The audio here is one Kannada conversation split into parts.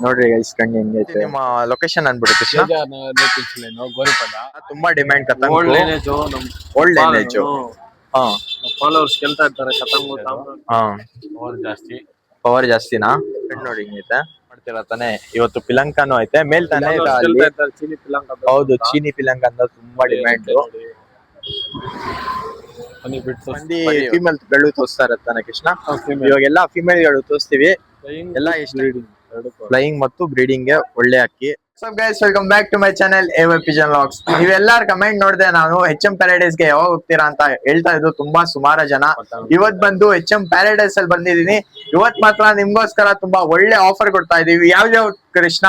ನೋಡ್ರಿ ಗೈಸ್ ಕಣ್ಣು ಹೆಂಗೈತೆ. ನಿಮ್ಮ ಲೊಕೇಶನ್ ಅನ್ಬಿಡಿ ಕೃಷ್ಣ. ಗೋರಿಪದ ತುಂಬಾ ಡಿಮ್ಯಾಂಡ್ ಕತಂಗ್. Old lineage old lineage. ಹಾ ಫಾಲೋವರ್ಸ್ ಕೇಳ್ತಾ ಇರ್ತಾರೆ ಕತಂಗು ಹಾ ಪವರ್ ಜಾಸ್ತಿ. ಪವರ್ ಜಾಸ್ತಿನಾ? ನೋಡಿ ಹಿಂಗೈತೆ ಮಾಡ್ತೀರಾ ತಾನೆ. ಇವತ್ತು ಪಿಲಂಕಾನು ಐತೆ ಮೇಲ್ ತಾನೆ ಅಲ್ಲಿ. ಚೀನಿ ಪಿಲಂಕ. ಹೌದು ಚೀನಿ ಪಿಲಂಕ ಅಂತ ತುಂಬಾ ಡಿಮ್ಯಾಂಡ್. ಮಂದಿ ಫಿಮೇಲ್ ಗಳು ತೋರಿಸ್ತಾ ಇರತ್ತಾನೆ ಕೃಷ್ಣ. ಇವಾಗೆಲ್ಲ ಫಿಮೇಲ್ ಗಳು ತೋರಿಸ್ತೀವಿ. ಎಲ್ಲ ಫ್ಲೈಯಿಂಗ್ ಮತ್ತು ಬ್ರೀಡಿಂಗ್ ಗೆ ಒಳ್ಳೆ ಅಕ್ಕಿ. So guys welcome back to my channel AY Pigeon Vlogs. ನೀವೆಲ್ಲಾರು ಕಮೆಂಟ್ ನೋಡಿದೆ ನಾನು HM Paradise ಗೆ ಯಾವಾಗ ಹೋಗ್ತೀರಾ ಅಂತ ಹೇಳ್ತಾ ಇದ್ರು ತುಂಬಾ ಸುಮಾರು ಜನ. ಇವತ್ ಬಂದು HM Paradise ಅಲ್ಲಿ ಬಂದಿದೀನಿ. ಇವತ್ ಮಾತ್ರ ನಿಮ್ಗೋಸ್ಕರ ತುಂಬಾ ಒಳ್ಳೆ ಆಫರ್ ಕೊಡ್ತಾ ಇದೀವಿ. ಯಾವ ಕೃಷ್ಣ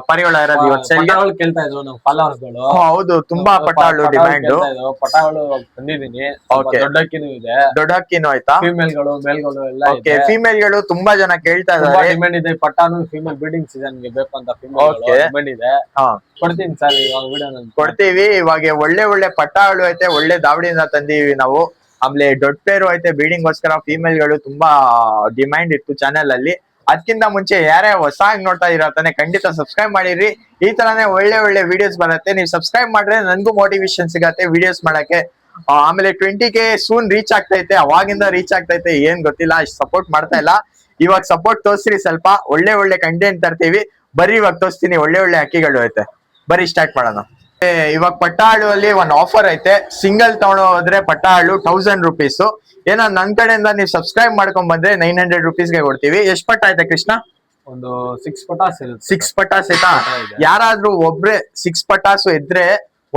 ಪರಿವಾಳ ಇರೋದು ಇವತ್ತು ಸೇಲ್ಗೆ ಕೇಳ್ತಾ ಇದ್ರು ನಮ್ಮ ಫಾಲೋವರ್ಸ್ ಗಳು. ಹೌದು ತುಂಬಾ ಪಟಾಳು ಡಿಮ್ಯಾಂಡ್. ಪಟಾಳು ತಂದಿದೀನಿ. ದೊಡ್ಡ ಅಕ್ಕಿನೂ ಇದೆ. ದೊಡ್ಡ ಅಕ್ಕಿನೂ ಆಯ್ತಾ? ಫಿಮೇಲ್ ಗಳು ಮೇಲ್ ಗಳು ಎಲ್ಲ ಇದೆ. ಫಿಮೇಲ್ ಗಳು ತುಂಬಾ ಜನ ಕೇಳ್ತಾ ಇದ್ದಾರೆ. ಡಿಮ್ಯಾಂಡ್ ಇದೆ. ಪಟಾನು ಫಿಮೇಲ್ ಬ್ರೀಡಿಂಗ್ ಸೀಸನ್ ಗೆ ಬೇಕು ಅಂತ ಡಿಮ್ಯಾಂಡ್ ಇದೆ. ಕೊಡ್ತೀನಿ ಸರ್ ಇವಾಗ ವಿಡಿಯೋ ಕೊಡ್ತೀವಿ. ಇವಾಗ ಒಳ್ಳೆ ಒಳ್ಳೆ ಪಟಾಳು ಐತೆ. ಒಳ್ಳೆ ದಾವಡಿಯಿಂದ ತಂದೀವಿ ನಾವು. ಆಮೇಲೆ ದೊಡ್ಡ ಪೇರು ಐತೆ. ಬ್ರೀಡಿಂಗ್ ಗೋಸ್ಕರ ಫಿಮೇಲ್ ಗಳು ತುಂಬಾ ಡಿಮ್ಯಾಂಡ್ ಇತ್ತು ಚಾನೆಲ್ ಅಲ್ಲಿ. ಅದಕ್ಕಿಂತ ಮುಂಚೆ ಯಾರೇ ಹೊಸದಾಗಿ ನೋಡ್ತಾ ಇರತ್ತಾನೆ ಖಂಡಿತ ಸಬ್ಸ್ಕ್ರೈಬ್ ಮಾಡಿರಿ. ಈ ತರಾನೇ ಒಳ್ಳೆ ಒಳ್ಳೆ ವಿಡಿಯೋಸ್ ಬರುತ್ತೆ. ನೀವು ಸಬ್ಸ್ಕ್ರೈಬ್ ಮಾಡ್ರೆ ನನ್ಗೂ ಮೋಟಿವೇಶನ್ ಸಿಗತ್ತೆ ವಿಡಿಯೋಸ್ ಮಾಡಕ್ಕೆ. ಆಮೇಲೆ 20K ಸೂನ್ ರೀಚ್ ಆಗ್ತೈತೆ. ಅವಾಗಿಂದ ರೀಚ್ ಆಗ್ತೈತೆ ಏನ್ ಗೊತ್ತಿಲ್ಲ. ಅಷ್ಟು ಸಪೋರ್ಟ್ ಮಾಡ್ತಾ ಇಲ್ಲ. ಇವಾಗ ಸಪೋರ್ಟ್ ತೋರಿಸ್ರಿ ಸ್ವಲ್ಪ. ಒಳ್ಳೆ ಒಳ್ಳೆ ಕಂಟೆಂಟ್ ತರ್ತೀವಿ. ಬರ್ರಿ ಇವಾಗ ತೋರಿಸ್ತೀನಿ. ಒಳ್ಳೆ ಒಳ್ಳೆ ಅಕ್ಕಿಗಳು ಐತೆ. ಬರ್ರಿ ಸ್ಟಾರ್ಟ್ ಮಾಡೋಣ. ಇವಾಗ ಪಟ್ಟಾಳು ಅಲ್ಲಿ ಒಂದ್ ಆಫರ್ ಐತೆ. ಸಿಂಗಲ್ ತಗೊಂಡು ಹೋದ್ರೆ ಪಟ್ಟಾಳು 1000 rupees. ಏನೋ ನನ್ ಕಡೆಯಿಂದ ನೀವು ಸಬ್ಸ್ಕ್ರೈಬ್ ಮಾಡ್ಕೊಂಡ್ ಬಂದ್ರೆ 900 rupees ಗೆ ಕೊಡ್ತೀವಿ. ಎಷ್ಟ್ ಪಟ್ಟ ಐತೆ ಕೃಷ್ಣ? ಒಂದು 6 ಪಟಾಸ್. 6 ಪಟಾಸ್ ಐತಾ? ಯಾರಾದ್ರೂ ಒಬ್ರೆ 6 ಪಟಾಸು ಇದ್ರೆ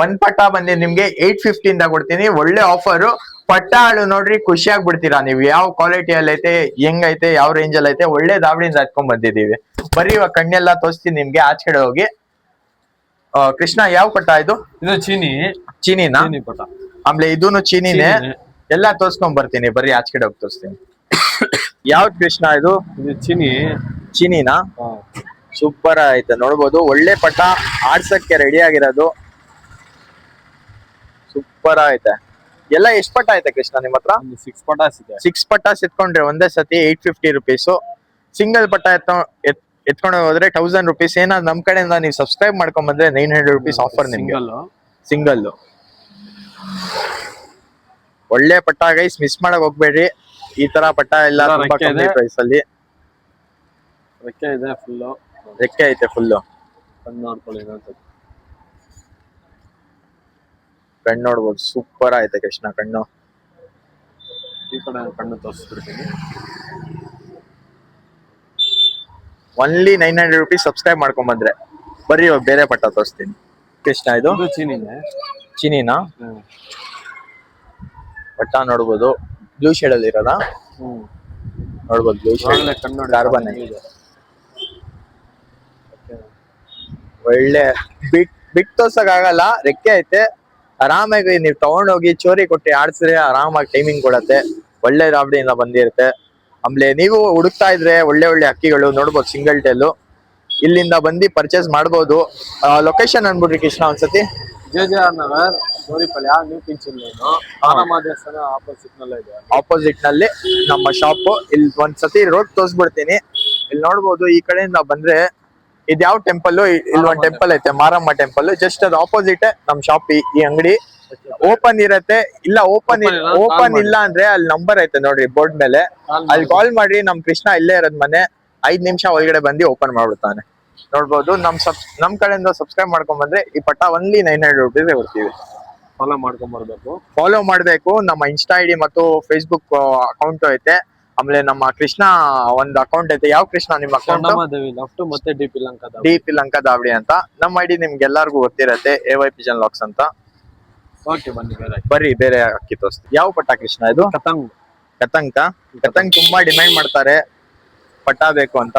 ಒಂದ್ ಪಟ ಬಂದಿ ನಿಮ್ಗೆ 850 ಇಂದ ಕೊಡ್ತೀನಿ. ಒಳ್ಳೆ ಆಫರ್. ಪಟ್ಟಾಳು ನೋಡ್ರಿ ಖುಷಿ ಆಗ್ಬಿಡ್ತೀರಾ ನೀವು. ಯಾವ ಕ್ವಾಲಿಟಿಯಲ್ಲಿ ಐತೆ, ಹೆಂಗೈತೆ, ಯಾವ ರೇಂಜ್ ಅಲ್ಲಿ ಐತೆ. ಒಳ್ಳೆ ದಾವಡಿಯಿಂದ ಹತ್ಕೊಂಡ್ ಬಂದಿದೀವಿ. ಬರೀ ಇವಾಗ ಕಣ್ಣೆಲ್ಲ ತೋರಿಸ್ತೀನಿ ನಿಮ್ಗೆ ಆಚೆ ಕಡೆ ಹೋಗಿ. ಕೃಷ್ಣ ಯಾವ ಪಟ್ಟ ಇದು? ಇದು ಚೀನಿನಾ? ಪಟ. ಆಮೇಲೆ ಇದೂನು ಚೀನಿನೇ. ಎಲ್ಲ ತೋರ್ಸ್ಕೊಂಡ್ ಬರ್ತೀನಿ. ಬರ್ರಿ ಆಚೆ ಕಡೆ ಹೋಗಿ ತೋರಿಸ್ತೀನಿ. ಯಾವ್ದು ಕೃಷ್ಣ ಇದು? ಇದು ಚೀನಿನಾ? ಸೂಪರ್ ಐತೆ ನೋಡ್ಬೋದು. ಒಳ್ಳೆ ಪಟ ಆಡ್ಸಕ್ಕೆ ರೆಡಿ ಆಗಿರೋದು. ಸೂಪರ್ ಐತೆ. ಎಲ್ಲ ಎಷ್ಟ್ ಪಟ ಐತೆ ಕೃಷ್ಣ ನಿಮ್ ಹತ್ರ? 6 ಪಟಾಸ್ ಇದೆ. 6 ಪಟಾಸ್ ಎತ್ಕೊಂಡ್ರೆ ಒಂದೇ ಸತಿ 850 rupees. ಸಿಂಗಲ್ ಪಟ ಎತ್ಕೊಂಡು ಹೋದ್ರೆ 1000 rupees. ಏನಾದ್ರು ನಮ್ ಕಡೆಯಿಂದ ನೀವು ಸಬ್ಸ್ಕ್ರೈಬ್ ಮಾಡ್ಕೊಂಡ್ ಬಂದ್ರೆ 900 rupees ಆಫರ್ ನಿಮ್ಗೆ. ಸಿಂಗಲ್ ಒಳ್ಳೆ ಪಟ್ಟ ಗೈಸ್, ಮಿಸ್ ಮಾಡಕ್ ಹೋಗ್ಬೇಡ್ರಿ. ಈ ತರ ಪಟ್ಟ ಎಲ್ಲ ತುಂಬಾ ಕಮ್ಮಿ ಪ್ರೈಸ್ ಅಲ್ಲಿ. ರೆಕ್ಕೆ ಇದೆ ಫುಲ್. ರೆಕ್ಕೆ ಐತೆ ಫುಲ್. ಕಣ್ಣು ನೋಡ್ಕೊಳ್ಳಿ. ಕಣ್ಣು ನೋಡ್ಬೋದು. ಸೂಪರ್ ಐತೆ ಕೃಷ್ಣ ಕಣ್ಣು. ಈ ಕಡೆ ಕಣ್ಣು ತೋರಿಸ್ಬಿಡ್ತೀನಿ. ಒನ್ಲಿ 900 rupees ಸಬ್ಸ್ಕ್ರೈಬ್ ಮಾಡ್ಕೊಂಡ್ ಬಂದ್ರೆ. ಬರ್ರಿ ಇವಾಗ ಬೇರೆ ಪಟ್ಟ ತೋರಿಸ್ತೀನಿ. ಕೃಷ್ಣ ಇದು ಚೀನಿನಾ? ಪಟ್ಟ ನೋಡ್ಬೋದು. ಬ್ಲೂ ಶೇಡ್ ಅಲ್ಲಿ ಇರೋದಾ? ನೋಡ್ಬೋದು ಬ್ಲೂ ಶೇಡ್. ಕಾರ್ಬನ್ ಒಳ್ಳೆ ಬಿಟ್ ತೋರ್ಸಕ್ ಆಗಲ್ಲ. ರೆಕ್ಕೆ ಐತೆ. ಆರಾಮಾಗಿ ನೀವು ತಗೊಂಡೋಗಿ ಚೋರಿ ಕೊಟ್ಟು ಆಡ್ಸಿದ್ರೆ ಆರಾಮಾಗಿ ಟೈಮಿಂಗ್ ಕೊಡತ್ತೆ. ಒಳ್ಳೆ ರಾಬಡಿಯಿಂದ ಬಂದಿರುತ್ತೆ. ಆಮೇಲೆ ನೀವು ಹುಡುಕ್ತಾ ಇದ್ರೆ ಒಳ್ಳೆ ಒಳ್ಳೆ ಅಕ್ಕಿಗಳು ನೋಡ್ಬೋದು. ಸಿಂಗಲ್ ಟೇಲು ಇಲ್ಲಿಂದ ಬಂದು ಪರ್ಚೇಸ್ ಮಾಡ್ಬೋದು. ಲೊಕೇಶನ್ ಅನ್ಬಿಡ್ರಿ ಕೃಷ್ಣ ಒಂದ್ಸತಿ. JJR ನಗರ್ ಗೋರಿಪಲ್ಯ ನ್ಯೂ ಪಿಂಚಿನ್ ಆಪೋಸಿಟ್ ನಲ್ಲಿ ನಮ್ಮ ಶಾಪ್. ಇಲ್ಲಿ ಒಂದ್ಸತಿ ರೋಡ್ ತೋರಿಸ್ಬಿಡ್ತೀನಿ. ಇಲ್ಲಿ ನೋಡ್ಬೋದು. ಈ ಕಡೆಯಿಂದ ಬಂದ್ರೆ ಇದ್ ಯಾವ ಟೆಂಪಲ್? ಇಲ್ಲಿ ಒಂದ್ ಟೆಂಪಲ್ ಐತೆ, ಮಾರಮ್ಮ ಟೆಂಪಲ್. ಜಸ್ಟ್ ಅದು ಆಪೋಸಿಟ್ ನಮ್ ಶಾಪ್. ಈ ಅಂಗಡಿ ಓಪನ್ ಇರತ್ತೆ. ಇಲ್ಲ ಓಪನ್ ಇಲ್ಲ ಅಂದ್ರೆ ಅಲ್ಲಿ ನಂಬರ್ ಐತೆ ನೋಡ್ರಿ ಬೋರ್ಡ್ ಮೇಲೆ. ಅಲ್ಲಿ ಕಾಲ್ ಮಾಡ್ರಿ. ನಮ್ ಕೃಷ್ಣ ಇಲ್ಲೇ ಇರೋದ್ ಮನೆ. 5 ನಿಮಿಷ ಒಳಗಡೆ ಬಂದು ಓಪನ್ ಮಾಡ್ಬಿಡ್ತಾನೆ. ನೋಡ್ಬೋದು. ನಮ್ ಕಡೆಯಿಂದ ಸಬ್ಸ್ಕ್ರೈಬ್ ಮಾಡ್ಕೊಂಡ್ ಬಂದ್ರೆ ಈ ಪಟ್ಟ ಒನ್ಲಿ 900 rupees ಕೊಡ್ತೀವಿ. ಫಾಲೋ ಮಾಡ್ಬೇಕು. ನಮ್ಮ ಇನ್ಸ್ಟಾ ID ಮತ್ತು ಫೇಸ್ಬುಕ್ ಅಕೌಂಟ್ ಐತೆ. ಆಮೇಲೆ ನಮ್ಮ ಕೃಷ್ಣ ಒಂದ್ ಅಕೌಂಟ್ ಐತೆ. ಯಾವ ಕೃಷ್ಣ ನಿಮ್ಮ ಅಕೌಂಟ್? ಮತ್ತೆ DP ಲಂಕಾ ದಾವಡಿ ಅಂತ. ನಮ್ಮ ID ನಿಮ್ಗೆ ಎಲ್ಲಾರ್ಗು ಗೊತ್ತಿರತ್ತೆ, AY Pigeon Vlogs ಅಂತ. ಬರ್ರಿ ಬೇರೆ ಅಕ್ಕಿ ತೋರಿಸ್ತೀವಿ. ಯಾವ ಪಟ್ಟ ಕೃಷ್ಣ ಇದು? ಕತಂಗ್ ತುಂಬಾ ಡಿಮ್ಯಾಂಡ್ ಮಾಡ್ತಾರೆ ಪಟ್ಟ ಬೇಕು ಅಂತ.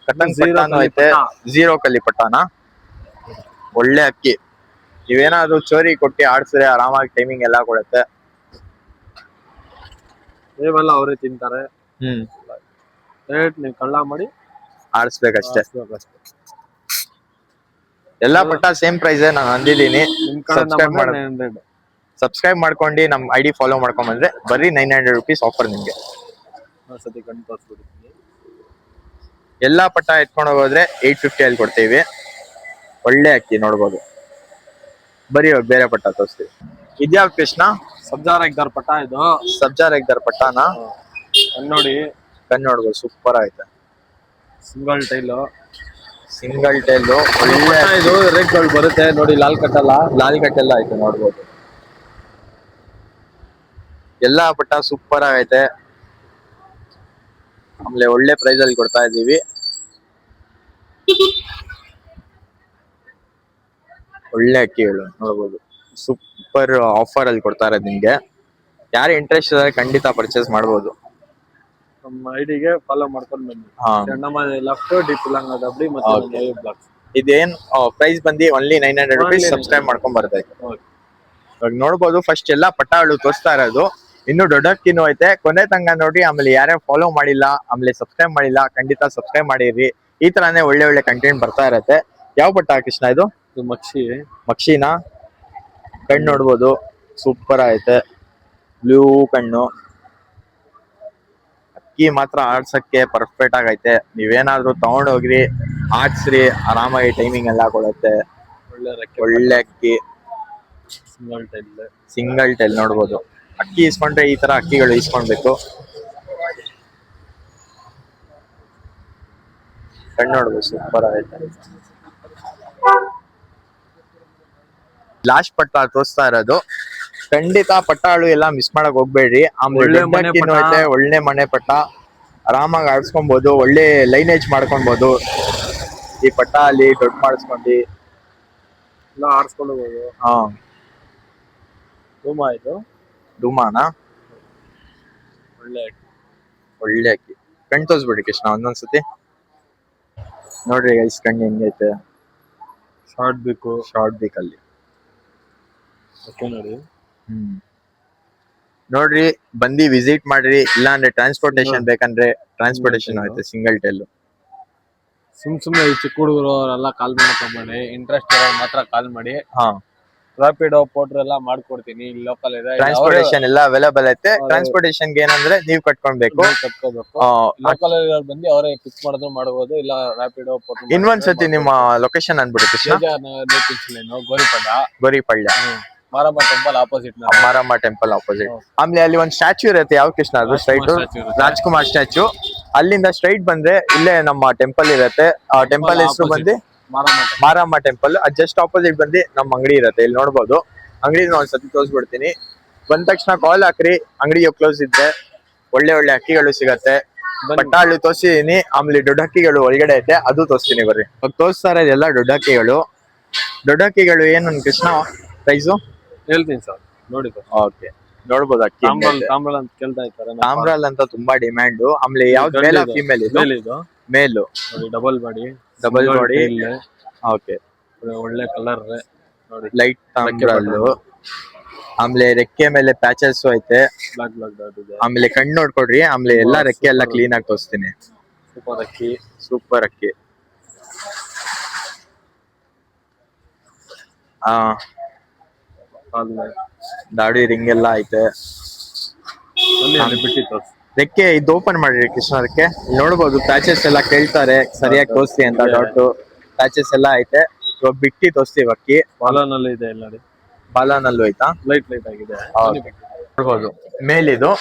ಕತಂಗ್ ಪಟ್ಟಾನು ಐತೆ. 0 ಕಲಿ ಪಟ್ಟಾನ. ಒಳ್ಳೆ ಅಕ್ಕಿ. ನೀವೇನಾದ್ರು ಚೋರಿ ಕೊಟ್ಟಿ ಆಡ್ಸಿದ್ರೆ ಆರಾಮಾಗಿ ಟೈಮಿಂಗ್ ಎಲ್ಲ ಕೊಡುತ್ತೆ. ಅವರೇ ತಿಂತಾರೆ. ನೀವು ಕಳ್ಳ ಮಾಡಿ ಆಡ್ಸ್ಬೇಕಷ್ಟೇ. ಎಲ್ಲಾ ಪಟ್ಟ ಸೇಮ್ ಪ್ರೈಸ್ ನಾನು ಅಂದಿದ್ದೀನಿ. ಸಬ್ಸ್ಕ್ರೈಬ್ ಮಾಡ್ಕೊಂಡು ನಮ್ ID ಫಾಲೋ ಮಾಡ್ಕೊಂಡ್ ಬಂದ್ರೆ ಬರೀ 900 rupees ಆಫರ್ ನಿಮ್ಗೆ. ಎಲ್ಲಾ ಪಟ್ಟ ಎತ್ಕೊಂಡು ಹೋಗೋದ್ರೆ 850 ಅಲ್ಲಿ ಕೊಡ್ತೀವಿ. ಒಳ್ಳೆ ಅಕ್ಕಿ ನೋಡ್ಬೋದು. ಬರೀ ಇವಾಗ ಬೇರೆ ಪಟ್ಟ ತೋರಿಸ್ತೀವಿ. ಇದ್ಯಾವ ಕೃಷ್ಣ? ಸಬ್ಜಾರ್ ಎಗ್ದಾರ್ ಪಟ್ಟ ಇದು. ಸಬ್ಜಾರ್ ಎಗ್ದಾರ್ ಪಟ್ಟಾನ ನೋಡಿ, ಕಣ್ ನೋಡ್ಬೋದು, ಸೂಪರ್ ಆಯ್ತು. Single tile. ಒಳ್ಳೆ ಇದು ರೇಟ್ಗಳು ಬರುತ್ತೆ ನೋಡಿ. ಲಾಲ್ ಕಟ್ಟೆಲ್ಲ ಆಯ್ತು ನೋಡ್ಬೋದು. ಎಲ್ಲಾ ಪಟ್ಟ ಸೂಪರ್ ಆಗೈತೆ. ಆಮೇಲೆ ಒಳ್ಳೆ ಪ್ರೈಸ್ ಅಲ್ಲಿ ಕೊಡ್ತಾ ಇದೀವಿ. ಒಳ್ಳೆ ಅಕ್ಕಿಗಳು ನೋಡ್ಬೋದು. ಸೂಪರ್ ಆಫರ್ ಅಲ್ಲಿ ಕೊಡ್ತಾ ಇರೋದು ನಿಮ್ಗೆ. ಯಾರು ಇಂಟ್ರೆಸ್ಟ್ ಇದ್ದಾರೆ ಖಂಡಿತ ಪರ್ಚೇಸ್ ಮಾಡ್ಬೋದು. ನಮ್ಮ ಐಡಿಗೆ ಫಾಲೋ ಮಾಡ್ಕೊಂಡು ಬನ್ನಿ. ಲೆಫ್ಟ್ ಡಿಪ್ ಲಂಗದಬ್ಡಿ ಮತ್ತೆ ಬ್ಲಾಗ್ಸ್. ಇದೇನ್ ಪ್ರೈಸ್ ಬಂದು ಓನ್ಲಿ 900 rupees. ಸಬ್ಸ್ಕ್ರೈಬ್ ಮಾಡ್ಕೊಂಡ್ ಬರ್ಬೇಕು. ಇವಾಗ ನೋಡ್ಬೋದು ಫಸ್ಟ್ ಎಲ್ಲಾ ಪಟ್ಟಾಗಳು ತೋರಿಸ್ತಾ ಇರೋದು. ಇನ್ನು ದೊಡ್ಡ ಅಕ್ಕಿನೂ ಐತೆ. ಕೊನೆ ತಂಗ ನೋಡಿ. ಆಮೇಲೆ ಯಾರ್ಯಾರು ಫಾಲೋ ಮಾಡಿಲ್ಲ, ಆಮೇಲೆ ಸಬ್ಸ್ಕ್ರೈಬ್ ಮಾಡಿಲ್ಲ, ಖಂಡಿತ ಸಬ್ಸ್ಕ್ರೈಬ್ ಮಾಡಿರಿ. ಈ ತರಾನೇ ಒಳ್ಳೆ ಕಂಟೆಂಟ್ ಬರ್ತಾ ಇರತ್ತೆ. ಯಾವ ಪಟ್ಟ ಕೃಷ್ಣ ಇದು? ಮಕ್ಷಿನಾ? ಕಣ್ಣು ನೋಡ್ಬೋದು, ಸೂಪರ್ ಐತೆ. ಬ್ಲೂ ಕಣ್ಣು. ಅಕ್ಕಿ ಮಾತ್ರ ಆಡ್ಸಕ್ಕೆ ಪರ್ಫೆಕ್ಟ್ ಆಗೈತೆ. ನೀವೇನಾದ್ರೂ ತಗೊಂಡ್ ಹೋಗ್ರಿ, ಆಡ್ಸ್ರಿ, ಆರಾಮಾಗಿ ಟೈಮಿಂಗ್ ಎಲ್ಲ ಕೊಡುತ್ತೆ. ಒಳ್ಳೆ ಅಕ್ಕಿ. ಸಿಂಗಲ್ ಟೈಲ್ ನೋಡ್ಬೋದು. ಅಕ್ಕಿ ಇಸ್ಕೊಂಡ್ರೆ ಈ ತರ ಅಕ್ಕಿಗಳು ಇಸ್ಕೊಳ್ಬೇಕು. ಕಣ್ಣು ನೋಡ್ಬೋದು, ಸೂಪರ್ ಆಗೈತೆ. ಲಾಸ್ಟ್ ಪಟ್ಟ ತೋರಿಸ್ತಾ ಇರೋದು. ಖಂಡಿತ ಪಟ್ಟಾಳು ಎಲ್ಲ ಮಿಸ್ ಮಾಡಕ್ ಹೋಗ್ಬೇಡ್ರಿ. ಆಮೇಲೆ ಐತೆ. ಒಳ್ಳೆ ಮನೆ ಪಟ್ಟ ಆರಾಮಾಗಿ ಆಡ್ಸ್ಕೊಬಹುದು. ಒಳ್ಳೆ ಲೈನೇಜ್ ಮಾಡ್ಕೊಬಹುದು. ಈ ಪಟ್ಟ ಅಲ್ಲಿ ದೊಡ್ಡ ಮಾಡಿಸ್ಕೊಂಡು ಎಲ್ಲ ಆಡ್ಸ್ಕೊಂಡು ಹೋಗ್ಬೋದು. ಹಾ, ಧೂಮಾ ಇದು. ಧೂಮಾನ? ಒಳ್ಳೆ ಅಕ್ಕಿ. ಕಣ್ ತೋರಿಸ್ಬಿಡಿ ಕೃಷ್ಣ ಒಂದೊಂದ್ಸತಿ. ನೋಡ್ರಿ ಗೈಸ್, ಕಣ್ಣು ಹೆಂಗೈತೆ. ಶಾರ್ಟ್ ಬೇಕು ಅಲ್ಲಿ. ನೋಡಿ. ನೋಡ್ರಿ, ಬಂದಿ ವಿಸಿಟ್ ಮಾಡ್ರಿ. ಇಲ್ಲ ಅಂದ್ರೆ ಟ್ರಾನ್ಸ್ಪೋರ್ಟೇಶನ್ ಬೇಕಂದ್ರೆ ಟ್ರಾನ್ಸ್ಪೋರ್ಟೇಶನ್ ಐತೆ. Single tile. ಸುಮ್ನೆ ಈ ಚಿಕ್ಕ ಹುಡುಗರು ಅವರೆಲ್ಲ ಕಾಲ್ ಮಾಡ್ಕೊಂಬಂಡಿ. ಇಂಟ್ರೆಸ್ಟ್ ಇರೋ ಮಾತ್ರ ಕಾಲ್ ಮಾಡಿ. ಹಾ, ರಾಪಿಡೋ ಪೋಟ್ರ್ ಎಲ್ಲ ಮಾಡ್ಕೊಡ್ತೀನಿ. ಇಲ್ಲಿ ಲೋಕಲ್ ಇದೆ. ಟ್ರಾನ್ಸ್ಪೋರ್ಟೇಶನ್ ಎಲ್ಲ ಅವೈಲೇಬಲ್ ಐತೆ. ಟ್ರಾನ್ಸ್ಪೋರ್ಟೇಶನ್ ಏನಂದ್ರೆ ನೀವು ಕಟ್ಕೊಳ್ಬೇಕು. ಲೋಕಲ್ ಬಂದು ಅವರೇ ಪಿಕ್ ಮಾಡಿದ್ರು ಮಾಡಬಹುದು. ಇಲ್ಲ ರಾಪಿಡೋ ಪೋಟ್ರ್. ಇನ್ನೊಂದ್ಸತಿ ನಿಮ್ಮ ಲೊಕೇಶನ್ ಅನ್ಬಿಡಿ Krishna. Goripalya, Maramma temple opposite. Maramma temple opposite. ಆಮೇಲೆ ಅಲ್ಲಿ ಒಂದು ಸ್ಟ್ಯಾಚ್ಯೂ ಇರುತ್ತೆ. ಯಾವ ಕೃಷ್ಣ ಅದು? Straight Rajkumar statue. ಅಲ್ಲಿಂದ ಸ್ಟ್ರೈಟ್ ಬಂದ್ರೆ ಇಲ್ಲೇ ನಮ್ಮ ಟೆಂಪಲ್ ಇರತ್ತೆ. ಆ ಟೆಂಪಲ್ ಹೆಸರು ಬಂದು ಮಾರಮ್ಮ ಟೆಂಪಲ್. ಜಸ್ಟ್ ಆಪೋಸಿಟ್ ಬಂದು ನಮ್ಮ ಅಂಗಡಿ ಇರತ್ತೆ. ಇಲ್ಲಿ ನೋಡ್ಬೋದು. ಅಂಗಡಿನ ಒಂದ್ಸತಿ ತೋರಿಸ್ಬಿಡ್ತೀನಿ. ಬಂದ ತಕ್ಷಣ ಕಾಲ್ ಹಾಕ್ರಿ. ಅಂಗಡಿ ಕ್ಲೋಸ್ ಇದ್ರೆ ಒಳ್ಳೆ ಅಕ್ಕಿಗಳು ಸಿಗತ್ತೆ. ಪಟ್ಟಾಳು ತೋರಿಸಿದೀನಿ. ಆಮೇಲೆ ದೊಡ್ಡ ಅಕ್ಕಿಗಳು ಒಳಗಡೆ ಐತೆ, ಅದು ತೋರಿಸ್ತೀನಿ ಬರ್ರಿ. ತೋರಿಸ್ತಾ ಇರೋದು ಎಲ್ಲ ದೊಡ್ಡ ಅಕ್ಕಿಗಳು. ಏನು ಕೃಷ್ಣ ಪ್ರೈಸು ಹೇಳ್ತೀನಿ ಸರ್, ನೋಡಿ. ಓಕೆ, ನೋಡ್ಬೋದು. ಅಕ್ಕಿ ತಾಮ್ರಲ್ ಅಂತ ಕೇಳ್ತಾ ಇದ್ದಾರೆ. ತಾಮ್ರಲ್ ಅಂತ ತುಂಬಾ ಡಿಮ್ಯಾಂಡ್. ಆಮೇಲೆ ಯಾವ್ದು ಮೇಲ್ ಫಿಮೇಲ್? ಮೇಲು. Double body. ಓಕೆ, ಒಳ್ಳೆ ಕಲರ್ ನೋಡಿ. ಲೈಟ್ ತಾಮ್ರಲ್ಲು. ಆಮೇಲೆ ರೆಕ್ಕೆ ಮೇಲೆ ಪ್ಯಾಚಸ್ ಐತೆ. ಆಮೇಲೆ ಕಣ್ಣು ನೋಡ್ಕೊಡ್ರಿ. ಆಮೇಲೆ ಎಲ್ಲಾ ರೆಕ್ಕೆ ಎಲ್ಲ ಕ್ಲೀನ್ ಆಗಿ ತೋರಿಸ್ತೀನಿ. ಸೂಪರ್ ಅಕ್ಕಿ. ದಾಡಿ ರಿಂಗ್ ಎಲ್ಲ ಐತೆ. ರೆಕ್ಕೆ ಇದು ಓಪನ್ ಮಾಡಿರಿ ಕೃಷ್ಣ. ಅದಕ್ಕೆ ನೋಡ್ಬೋದು ಪ್ಯಾಚಸ್ ಎಲ್ಲ ಕೇಳ್ತಾರೆ, ಸರಿಯಾಗಿ ತೋರಿಸ್ತಿ ಅಂತ. ಡಾಟ್ ಪ್ಯಾಚಸ್ ಎಲ್ಲ ಐತೆ. ಇವಾಗ ಬಿಟ್ಟಿ ತೋರಿಸ್ತೀವಿ ಅಕ್ಕಿ. ಬಾಲನಲ್ಲೂ ಇದೆ. ಬಾಲನಲ್ಲೂ ಐತಾ? ಲೈಟ್ ಆಗಿದೆ. ನೋಡ್ಬೋದು. ಮೇಲಿದು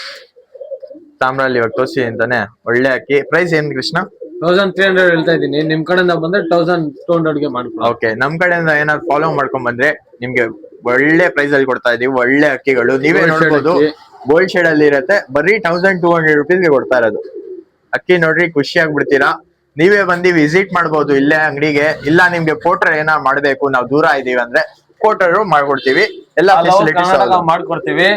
ತಾಮ್ರಲ್ಲಿ ಇವಾಗ ತೋರಿಸಿ ಅಂತಾನೆ. ಒಳ್ಳೆ ಅಕ್ಕಿ. ಪ್ರೈಸ್ ಏನ್ ಕೃಷ್ಣ? 1300 ಹೇಳ್ತಾ ಇದೀನಿ. ನಿಮ್ ಕಡೆಯಿಂದ ಬಂದ್ರೆ 1200 ಗೆ ಮಾಡ್ಕೊಳ್ಳಿ. ಓಕೆ, ನಮ್ ಕಡೆಯಿಂದ ಏನಾದ್ರು ಫಾಲೋ ಮಾಡ್ಕೊಂಡ್ ಬಂದ್ರೆ ನಿಮ್ಗೆ ಒಳ್ಳೆ ಪ್ರೈಸ್ ಅಲ್ಲಿ ಕೊಡ್ತಾ ಇದೀವಿ. ಒಳ್ಳೆ ಅಕ್ಕಿಗಳು ನೀವೇ ನೋಡ್ಬೋದು. ಗೋಲ್ಡ್ ಶೇಡ್ ಅಲ್ಲಿ ಇರತ್ತೆ. ಬರೀ 1200 rupees ಗೆ ಕೊಡ್ತಾ ಇರೋದು. ಅಕ್ಕಿ ನೋಡ್ರಿ, ಖುಷಿ ಆಗ್ಬಿಡ್ತೀರಾ. ನೀವೇ ಬಂದು ವಿಸಿಟ್ ಮಾಡ್ಬೋದು ಇಲ್ಲೇ ಅಂಗಡಿಗೆ. ಇಲ್ಲ ನಿಮ್ಗೆ ಪೋಟ್ರ್ ಏನಾರು ಮಾಡ್ಬೇಕು, ನಾವು ದೂರ ಇದೀವಿ ಅಂದ್ರೆ ಪೋಟ್ರ್ ಮಾಡ್ಕೊಡ್ತೀವಿ. ಎಲ್ಲ ಫೆಸಿಲಿಟೀಸ್ ಮಾಡ್ಕೊಡ್ತೀವಿ.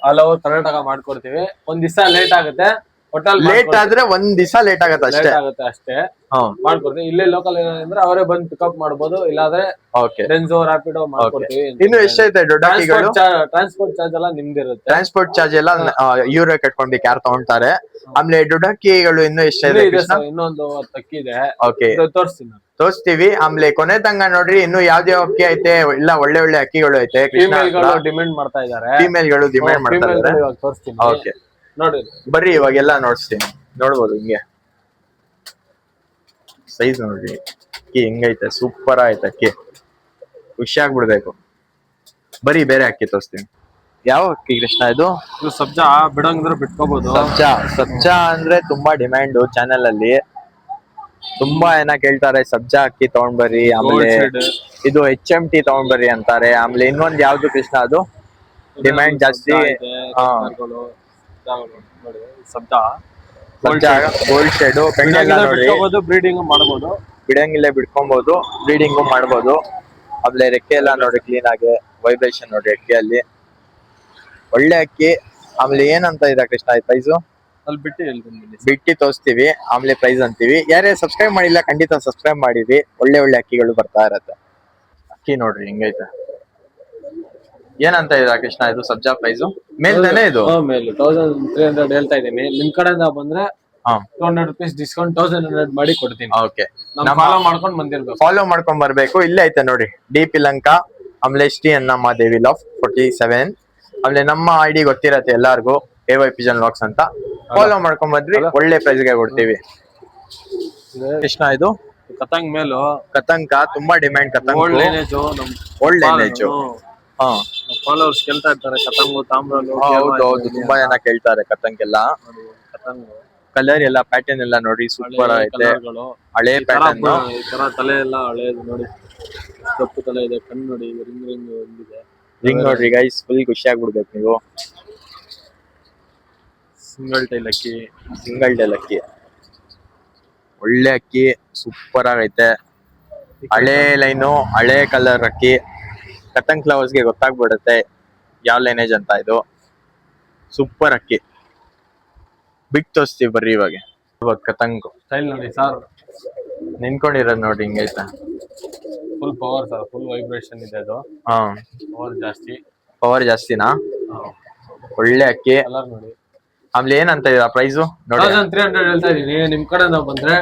ಆಲ್ ಓವರ್ ಕರ್ನಾಟಕ ಮಾಡ್ಕೊಡ್ತೀವಿ. ಒಂದ್ ದಿವಸ ಲೇಟ್ ಆಗುತ್ತೆ. ಲೇಟ್ ಆದ್ರೆ ಒಂದ್ ದಿವಸ ಲೇಟ್ ಆಗುತ್ತೆ ಅಷ್ಟೇ. ಮಾಡ್ಕೊಡ್ತೀವಿ. ಇಲ್ಲೇ ಲೋಕಲ್ ಅಂದ್ರೆ ಅವರೇ ಬಂದು ಪಿಕಪ್ ಮಾಡ್ಬೋದು. ಇಲ್ಲಾಂದ್ರೆ ರೆನ್ಸೋ ರಾಪಿಡೋ ಮಾಡ್ಕೊಡ್ತೀವಿ. ಇನ್ನು ಎಷ್ಟೈತೆ ದೊಡ್ಡ ಅಕ್ಕಿಗಳು? ಟ್ರಾನ್ಸ್ಪೋರ್ಟ್ ಚಾರ್ಜ್ ಎಲ್ಲ ನಿಮ್ದಿರುತ್ತೆ. ಟ್ರಾನ್ಸ್ಪೋರ್ಟ್ ಚಾರ್ಜ್ ಎಲ್ಲ ಇವ್ರೆ ಕಟ್ಕೊಂಡ್ಬೇಕು, ಯಾರು ತಗೊಂತಾರೆ. ಆಮೇಲೆ ದೊಡ್ಡ ಅಕ್ಕಿಗಳು ಇನ್ನು ಎಷ್ಟೈತೆ? ಇನ್ನೊಂದು 10 ಅಕ್ಕಿ ಇದೆ. ಓಕೆ, ತೋರಿಸ್ತೀವಿ. ಆಮೇಲೆ ಕೊನೆ ತಂಗ ನೋಡ್ರಿ, ಇನ್ನು ಯಾವ್ದೇ ಅಕ್ಕಿ ಐತೆ. ಇಲ್ಲ ಒಳ್ಳೆ ಅಕ್ಕಿಗಳು ಐತೆ. ಡಿಮ್ಯಾಂಡ್ ಮಾಡ್ತಾ ಇದಾರೆ. ಫಿಮೇಲ್ಗಳು ಡಿಮ್ಯಾಂಡ್ ಮಾಡ್ತಾ ಇದಾರೆ. ಓಕೆ, ನೋಡಿ ಬರ್ರಿ ಇವಾಗೆಲ್ಲ ನೋಡ್ಸ್ತೀನಿ. ನೋಡ್ಬೋದು ಹಿಂಗೆ ಸೈಜ್ ನೋಡ್ರಿ ಅಕ್ಕಿ ಹೆಂಗೈತೆ, ಸೂಪರ್ ಐತೆ ಅಕ್ಕಿ, ಖುಷಿ ಆಗ್ಬಿಡ್ಬೇಕು. ಬರೀ ಬೇರೆ ಅಕ್ಕಿ ತೋರಿಸ್ತೀನಿ. ಯಾವ ಅಕ್ಕಿ ಕೃಷ್ಣ ಇದು? ಇದು ಸಬ್ಜಾ, ಬಿಡಂಗಿದ್ರೆ ಬಿಟ್ಕೋಬಹುದು. ಸಬ್ಜಾ ಅಂದ್ರೆ ತುಂಬಾ ಡಿಮ್ಯಾಂಡ್ ಚಾನೆಲ್ ಅಲ್ಲಿ, ತುಂಬಾ ಕೇಳ್ತಾರೆ ಸಬ್ಜಾ ಅಕ್ಕಿ ತಗೊಂಡ್ ಬರ್ರಿ, ಆಮೇಲೆ ಇದು HMT ತಗೊಂಡ್ ಬರ್ರಿ ಅಂತಾರೆ. ಆಮೇಲೆ ಇನ್ನೊಂದ್ ಯಾವ್ದು ಕೃಷ್ಣ ಅದು ಡಿಮ್ಯಾಂಡ್ ಜಾಸ್ತಿ? ಸಬ್ಜಾ ಗೋಲ್ಡ್ ಶೇಡ್ ನೋಡಿ, ಬ್ರೀಡಿಂಗ್ ಮಾಡಬಹುದು, ಬಿಡಂಗಿಲ್ಲೇ ಬಿಡ್ಕೊಬಹುದು, ಬ್ರೀಡಿಂಗು ಮಾಡ್ಬೋದು. ಆಮೇಲೆ ರೆಕ್ಕೆ ಎಲ್ಲ ನೋಡಿ ಕ್ಲೀನ್ ಆಗಿ, ವೈಬ್ರೇಷನ್ ನೋಡಿ ಅಕ್ಕಿಯಲ್ಲಿ, ಒಳ್ಳೆ ಅಕ್ಕಿ. ಆಮೇಲೆ ಏನಂತ ಇದೆ ಕೃಷ್ಣ ಈ ಪ್ರೈಸು? ಅಲ್ಲಿ ಬಿಟ್ಟಿ ತೋರಿಸ್ತೀವಿ, ಆಮೇಲೆ ಪ್ರೈಸ್ ಅಂತೀವಿ. ಯಾರೇ ಸಬ್ಸ್ಕ್ರೈಬ್ ಮಾಡಿಲ್ಲ ಖಂಡಿತ ಸಬ್ಸ್ಕ್ರೈಬ್ ಮಾಡಿವಿ, ಒಳ್ಳೆ ಒಳ್ಳೆ ಅಕ್ಕಿಗಳು ಬರ್ತಾ ಇರತ್ತೆ. ಅಕ್ಕಿ ನೋಡ್ರಿ ಹೆಂಗೈತೆ. ಏನಂತ ಇದೆ ಕೃಷ್ಣ ಇದು ಸಬ್ಜಾ ಪ್ರೈಸು? ಮೇಲ್ ತಾನೆ ಇದು? 1300 ಹೇಳ್ತಾ ಇದೀನಿ. ನಿಮ್ ಕಡೆಯಿಂದ ಬಂದ್ರೆ 200 rupees ಡಿಸ್ಕೌಂಟ್ 1100 ಮಾಡಿ ಕೊಡ್ತೀನಿ. ಓಕೆ, ಫಾಲೋ ಮಾಡ್ಕೊಂಡು ಬಂದಿರ್ಬೇಕು. ಫಾಲೋ ಮಾಡ್ಕೊಂಡ್ ಬರ್ಬೇಕು. ಇಲ್ಲೇ ಐತೆ ನೋಡಿ, ಡಿ ಪಿಲಂಕ, ಆಮೇಲೆ ಶ್ರೀ ಅನ್ನಮ್ಮ ದೇವಿ ಲವ್ 47. ಆಮೇಲೆ ನಮ್ಮ ID ಗೊತ್ತಿರತ್ತೆ ಎಲ್ಲಾರ್ಗು, AY Pigeon Vlogs ಅಂತ. ಫಾಲೋ ಮಾಡ್ಕೊಂಡ್ ಬಂದ್ರಿ, ಒಳ್ಳೆ ಪ್ರೈಸ್ ಗೆ ಕೊಡ್ತೀವಿ. ಕೃಷ್ಣ ಇದು ಕತಂಗ್ ಮೇಲು, ಕತಂಕ ತುಂಬಾ ಡಿಮ್ಯಾಂಡ್. ಕತಂಗ್ old lineage, old lineage. Followers ಕೇಳ್ತಾ ಇರ್ತಾರೆ ಕತಂಗು, ತಾಮ್ರಲು. ಹೌದು, ತುಂಬಾ ಜನ ಕೇಳ್ತಾರೆ ಕತಂಗ್ ಎಲ್ಲ. ಕಲರ್ ಎಲ್ಲ ಪ್ಯಾಟರ್ನ್ ಎಲ್ಲ ನೋಡಿ ಸೂಪರ್ ಐತೆ, ಹಳೆ ಪ್ಯಾಟರ್ನ್. ಈ ತರ ತಲೆ ಎಲ್ಲ ಹಳೇದು ನೋಡಿ, ಕಪ್ಪು ತಲೆ ಇದೆ, ಕಣ್ಣು ನೋಡಿ, ರಿಂಗ್ ರಿಂಗ್ ಒಂದಿದೆ. ರಿಂಗ್ ನೋಡ್ರಿ ಗೈಸ್, ಫುಲ್ ಖುಷಿ ಆಗ್ಬಿಡ್ಬೇಕು ನೀವು. ಸಿಂಗಲ್ ಟೈಲ್ ಅಕ್ಕಿ, ಸಿಂಗಲ್ ಡೇಲ್ ಅಕ್ಕಿ, ಒಳ್ಳೆ ಅಕ್ಕಿ, ಸೂಪರ್ ಆಗೈತೆ. ಹಳೆ ಲೈನು, ಹಳೆ ಕಲರ್ ಅಕ್ಕಿ. ಕತಂಗ್ ಫ್ಲವರ್ಸ್ ಗೆ ಗೊತ್ತಾಗ್ಬಿಡುತ್ತೆ ಯಾವ ಲೈನೇಜ್ ಅಂತ. ಇದು ಸೂಪರ್ ಅಕ್ಕಿ, ಬಿಟ್ ತೋರಿಸ್ತೀವಿ ಬರ್ರಿ ಇವಾಗ. ಕತಂಗು ಸ್ಟೈಲ್ ನೋಡಿ ಸರ್, ನಿಂತ್ಕೊಂಡಿರೋದು ನೋಡಿ ಹಿಂಗೈತೆ. Full power sir, full vibration ಇದೆ ಅದು. ಪವರ್ ಜಾಸ್ತಿ. ಪವರ್ ಜಾಸ್ತಿನಾ? ಒಳ್ಳೆ ಅಕ್ಕಿ. ಕಲರ್ ನೋಡಿ. ಆಮೇಲೆ ಏನಂತ ಇದೆ ಪ್ರೈಸು ನೋಡಿ? 1300 ಹೇಳ್ತಾ ಇದೀನಿ. ನಿಮ್ ಕಡೆ ನಾವು ಬಂದ್ರೆ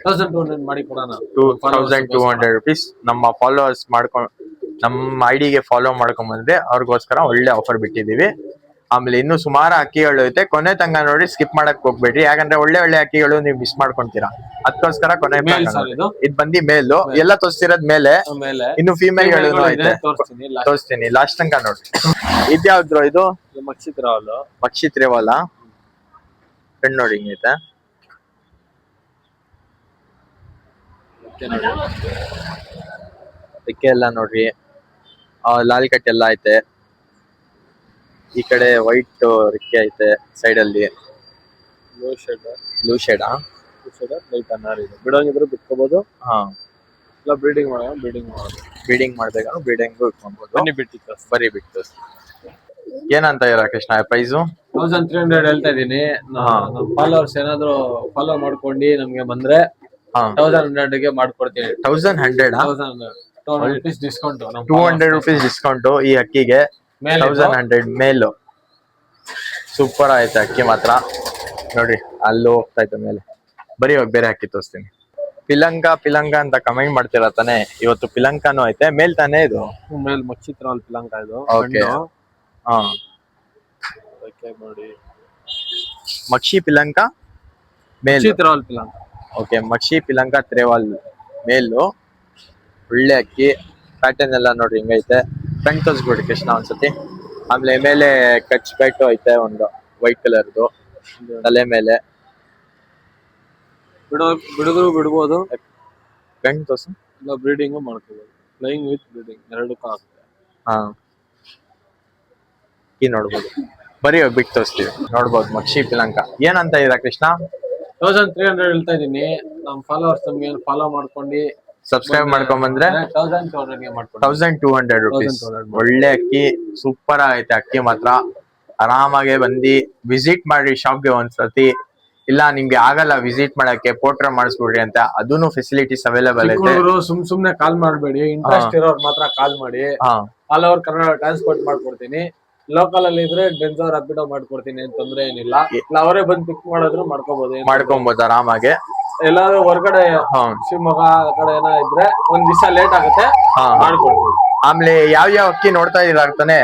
1200 ಮಾಡಿ ಕೊಡೋಣ. 2200 rupees. ನಮ್ಮ ಫಾಲೋವರ್ಸ್ ಮಾಡ್ಕೊಂಡು, ನಮ್ಮ ID ಗೆ ಫಾಲೋ ಮಾಡ್ಕೊಂಡ್ ಬಂದ್ರೆ ಅವ್ರಿಗೋಸ್ಕರ ಒಳ್ಳೆ ಆಫರ್ ಬಿಟ್ಟಿದೀವಿ. ಆಮೇಲೆ ಇನ್ನು ಸುಮಾರು ಅಕ್ಕಿಗಳು ಐತೆ, ಕೊನೆ ತನಕ ನೋಡಿ, ಸ್ಕಿಪ್ ಮಾಡಕ್ ಹೋಗ್ಬೇಡ್ರಿ. ಯಾಕಂದ್ರೆ ಒಳ್ಳೆ ಒಳ್ಳೆ ಅಕ್ಕಿಗಳು ನೀವು ಮಿಸ್ ಮಾಡ್ಕೊಂತೀರಾ, ಅದಕ್ಕೋಸ್ಕರ ಕೊನೆ ಇದ್ ಬಂದಿ ಮೇಲು ಎಲ್ಲ ತೋರಿಸ್ತಿರೋದ್ ಮೇಲೆ. ಇನ್ನು ಫೀಮೇಲ್ ಗಳು ಐತೆ, ತೋರಿಸ್ತೀನಿ ಲಾಸ್ಟ್ ತನಕ ನೋಡಿ. ಇದ್ಯಾವ್ದು ಇದು? ಮಕ್ಷಿತ್ ರೇವಾಲ. ಕಣ್ಣು ನೋಡಿ ಹಿಂಗೈತೆ. ರೆಕ್ಕೆ ಎಲ್ಲ ನೋಡ್ರಿ, ಲಾಲ್ ಕಟ್ ಎಲ್ಲ ಐತೆ. ಈ ಕಡೆ ವೈಟ್ ರೆಕ್ಕೆ ಐತೆ ಸೈಡ್ ಅಲ್ಲಿ. ಬ್ಲೂ ಶೇಡ್ ಬಿಡೋಂಗಿದ್ರೆ ಬಿಟ್ಕೋಬಹುದು. ಇಲ್ಲ ಬ್ರೀಡಿಂಗ್ ಮಾಡೋದು, ಬ್ರೀಡಿಂಗ್ ಮಾಡ್ಬೇಕಾದ್ರೆ ಬ್ರೀಡಿಂಗ್ ಇಟ್ಕೊಬಹುದು. ಬನ್ನಿ ಬಿಟ್ಟು ಏನಂತ ಇರ ಕೃಷ್ಣ ಪ್ರೈಸು? 1300 ಹೇಳ್ತಾ ಇದೀನಿ. ನಮ್ಮ ಫಾಲೋವರ್ಸ್ ಏನಾದ್ರು ಫಾಲೋ ಮಾಡ್ಕೊಂಡು ನಮ್ಗೆ ಬಂದ್ರೆ 1100 ಗೆ ಮಾಡ್ಕೊಡ್ತೀನಿ. 200 rupees ಡಿಸ್ಕೌಂಟ್. 200 rupees ಡಿಸ್ಕೌಂಟ್ ಈ ಅಕ್ಕಿಗೆ. 1100 ಮೇಲು. ಸೂಪರ್ ಆಯ್ತು ಅಕ್ಕಿ ಮಾತ್ರ ನೋಡ್ರಿ, ಅಲ್ಲಿ ಹೋಗ್ತಾ ಇತ್ತು ಮೇಲೆ. ಬರೀ ಇವಾಗ ಬೇರೆ ಅಕ್ಕಿ ತೋರಿಸ್ತೀನಿ. ಪಿಲಂಕ ಅಂತ ಕಮೆಂಟ್ ಮಾಡ್ತೀರಾ ತಾನೆ? ಇವತ್ತು ಪಿಲಂಕಾನು ಐತೆ. ಮೇಲ್ ತಾನೆ ಇದು? ಮೇಲ್ ಮಕ್ಷಿತ್ರಾಲ್ ಪಿಲಂಕ ಇದು. ಓಕೆ, ನೋಡಿ, ಮಕ್ಷಿ ಪಿಲಂಕ ಮೇಲ್. ಮಕ್ಷಿತ್ರಾಲ್ ಪಿಲಂಕ. ಓಕೆ, ಮಕ್ಷಿ ಪಿಲಂಕ ತ್ರೇವಾಲ್ ಮೇಲು. ಒಳ್ಳೆ ಅಕ್ಕಿ, ಪ್ಯಾಟರ್ನ್ ಎಲ್ಲ ನೋಡ್ರಿ ಹಿಂಗೈತೆ. ಫ್ರಂಟ್ ತೋರಿಸ್ಬಿಡಿ ಕೃಷ್ಣ ಒಂದ್ಸತಿ. ಆಮೇಲೆ ಮೇಲೆ ಕಚ್ ಬೆಟ್ಟು ಐತೆ, ಒಂದು ವೈಟ್ ಕಲರ್ದು ತಲೆ ಮೇಲೆ. ಬಿಡಿದ್ರು ಬಿಡ್ಬೋದು, ಫ್ರಂಟ್ ತೋರ್ಸು. ಇಲ್ಲ ಬ್ರೀಡಿಂಗ್ ಮಾಡ್ಕೋಬಹುದು. ಫ್ಲೈಯಿಂಗ್ ವಿತ್ ಬ್ರೀಡಿಂಗ್ ಎರಡಕ್ಕೂ ಆಗುತ್ತೆ. ಅಕ್ಕಿ ನೋಡ್ಬೋದು. ಬರೀ ಬಿಟ್ಟು ತೋರಿಸ್ತೀವಿ, ನೋಡ್ಬೋದು. ಮಕ್ಷಿ ಪಿಲಂಕ ಏನಂತ ಇದೆ ಕೃಷ್ಣ? 1300 ಹೇಳ್ತಾ ಇದೀನಿ. ನಮ್ ಫಾಲೋವರ್ಸ್ ನಮ್ಗೆ ಫಾಲೋ ಮಾಡ್ಕೊಂಡು ಸಬ್ಸ್ಕ್ರೈಬ್ ಮಾಡ್ಕೊಂಡ್ ಬಂದ್ರೆ 1200 rupees. ಒಳ್ಳೆ ಅಕ್ಕಿ, ಸೂಪರ್ ಆಗೈತೆ ಅಕ್ಕಿ ಮಾತ್ರ. ಆರಾಮಾಗೆ ಬಂದು ವಿಸಿಟ್ ಮಾಡಿ ಶಾಪ್ಗೆ ಒಂದ್ಸತಿ. ಇಲ್ಲ ನಿಮ್ಗೆ ಆಗಲ್ಲ ವಿಸಿಟ್ ಮಾಡಕ್ಕೆ, ಪೋರ್ಟ್ರೇಟ್ ಮಾಡಿಸ್ಬಿಡ್ರಿ ಅಂತ, ಅದೂನು ಫೆಸಿಲಿಟೀಸ್ ಅವೈಲೇಬಲ್ ಐತೆ. ಸುಮ್ನೆ ಕಾಲ್ ಮಾಡ್ಬೇಡಿ, ಇಂಟ್ರೆಸ್ಟ್ ಇರೋರು ಮಾತ್ರ ಕಾಲ್ ಮಾಡಿ. ಆಲ್ ಓವರ್ ಕನ್ನಡ ಟ್ರಾನ್ಸ್ಪೋರ್ಟ್ ಮಾಡ್ಕೊಡ್ತೀನಿ. ಲೋಕಲ್ ಅಲ್ಲಿ ಇದ್ರೆ ಡೆನ್ಸೋ ರಾಪಿಡೋ ಮಾಡ್ಕೊಡ್ತೀನಿ, ತೊಂದ್ರೆ ಏನಿಲ್ಲ. ಅವರೇ ಬಂದು ಪಿಕ್ ಮಾಡಿದ್ರು ಮಾಡ್ಕೊಬಹುದು ಆರಾಮಾಗೆ. ಎಲ್ಲಾದ್ರೂ ಹೊರಗಡೆ ಶಿವಮೊಗ್ಗ ಕಡೆ ಏನೋ ಇದ್ರೆ ಒಂದ್ ದಿವಸ ಲೇಟ್ ಆಗುತ್ತೆ, ಮಾಡ್ಕೊಡ್ತೀವಿ. ಆಮೇಲೆ ಯಾವ ಅಕ್ಕಿ ನೋಡ್ತಾ ಇದಾಗ್ತಾನೆ,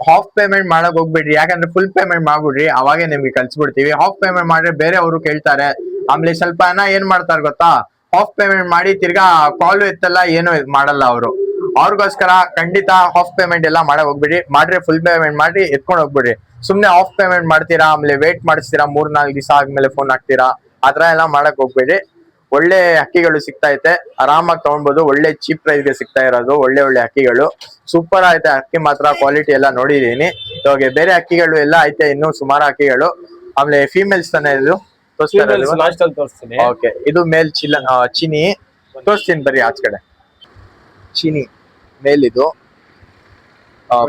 ಹಾಫ್ ಪೇಮೆಂಟ್ ಮಾಡಕ್ ಹೋಗ್ಬಿಡ್ರಿ. ಯಾಕಂದ್ರೆ ಫುಲ್ ಪೇಮೆಂಟ್ ಮಾಡ್ಬಿಡ್ರಿ, ಅವಾಗೆ ನಿಮ್ಗೆ ಕಳ್ಸಿಬಿಡ್ತೀವಿ. ಹಾಫ್ ಪೇಮೆಂಟ್ ಮಾಡ್ರೆ ಬೇರೆ ಅವರು ಕೇಳ್ತಾರೆ. ಆಮೇಲೆ ಸ್ವಲ್ಪ ಏನ್ ಮಾಡ್ತಾರೆ ಗೊತ್ತಾ, ಹಾಫ್ ಪೇಮೆಂಟ್ ಮಾಡಿ ತಿರ್ಗಾ ಕಾಲು ಎತ್ತಲ್ಲ ಏನು ಮಾಡಲ್ಲ ಅವರು. ಅವ್ರಿಗೋಸ್ಕರ ಖಂಡಿತ ಹಾಫ್ ಪೇಮೆಂಟ್ ಎಲ್ಲ ಮಾಡಕ್ ಹೋಗ್ಬಿಡಿ, ಮಾಡ್ರೆ ಫುಲ್ ಪೇಮೆಂಟ್ ಮಾಡಿ ಎತ್ಕೊಂಡು ಹೋಗ್ಬಿಡ್ರಿ. ಸುಮ್ನೆ ಹಾಫ್ ಪೇಮೆಂಟ್ ಮಾಡ್ತೀರಾ, ಆಮೇಲೆ ವೇಟ್ ಮಾಡಿಸ್ತೀರಾ, 3-4 ದಿವಸ ಆದ್ಮೇಲೆ ಫೋನ್ ಹಾಕ್ತೀರಾ, ಆತರ ಎಲ್ಲ ಮಾಡಕ್ ಹೋಗ್ಬೇಡಿ. ಒಳ್ಳೆ ಹಕ್ಕಿಗಳು ಸಿಗ್ತಾ ಐತೆ, ಆರಾಮಾಗಿ ತಗೊಳ್ಬಹುದು. ಒಳ್ಳೆ ಚೀಪ್ ಪ್ರೈಸ್ಗೆ ಸಿಗ್ತಾ ಇರೋದು ಒಳ್ಳೆ ಒಳ್ಳೆ ಹಕ್ಕಿಗಳು. ಸೂಪರ್ ಐತೆ ಅಕ್ಕಿ ಮಾತ್ರ, ಕ್ವಾಲಿಟಿ ಎಲ್ಲ ನೋಡಿದೀನಿ. ಇವಾಗ ಬೇರೆ ಹಕ್ಕಿಗಳು ಎಲ್ಲ ಐತೆ, ಇನ್ನು ಸುಮಾರು ಹಕ್ಕಿಗಳು. ಆಮೇಲೆ ಫೀಮೇಲ್ಸ್ ತಾನೇ ಇದು ಲಾಸ್ಟ್ ಅಲ್ಲಿ ತೋರಿಸ್ತೀನಿ. ಓಕೆ, ಇದು ಮೇಲ್ ಚಿನಿ ತೋರಿಸ್ತೀನಿ ಬರ್ರಿ ಆಚ ಕಡೆ. ಚಿನಿ ಮೇಲ್ ಇದು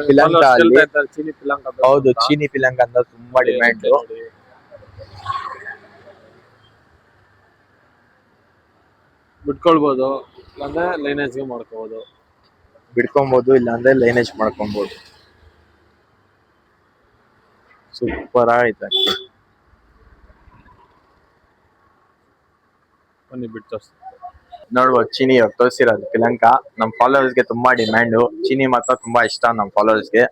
ಪಿಲಂಕ ಅಲ್ಲಿ. ಚೀನಿ ಪಿಲಂಕ ಹೌದು, ಚೀನಿ ಪಿಲಂಕ ಅಂತ ತುಂಬಾ ಡಿಮ್ಯಾಂಡ್. ಬಿಟ್ಕೊಳ್ಬಹುದು, ಇಲ್ಲಾಂದ್ರೆ ಲೈನೇಜ್ ಮಾಡ್ಕೋಬಹುದು. ಬಿಡ್ಕೊಬಹುದು, ಇಲ್ಲಾಂದ್ರೆ ಲೈನೇಜ್ ಮಾಡ್ಕೊಬಹುದು. ಸೂಪರ್ ಆಯ್ತು ಅಕ್ಕಿ. ಬನ್ನಿ ಬಿಟ್ಟು ನೋಡ್ಬೋದು ಚೀನಿ ತೋರಿಸಿರೋದು ಪಿಲಂಕ. ನಮ್ ಫಾಲೋವರ್ಸ್ ಗೆ ತುಂಬಾ ಡಿಮ್ಯಾಂಡ್. ಚೀನಿ ಮಾತ್ರ ತುಂಬಾ ಇಷ್ಟ ನಮ್ ಫಾಲೋವರ್ಸ್ ಗೆ.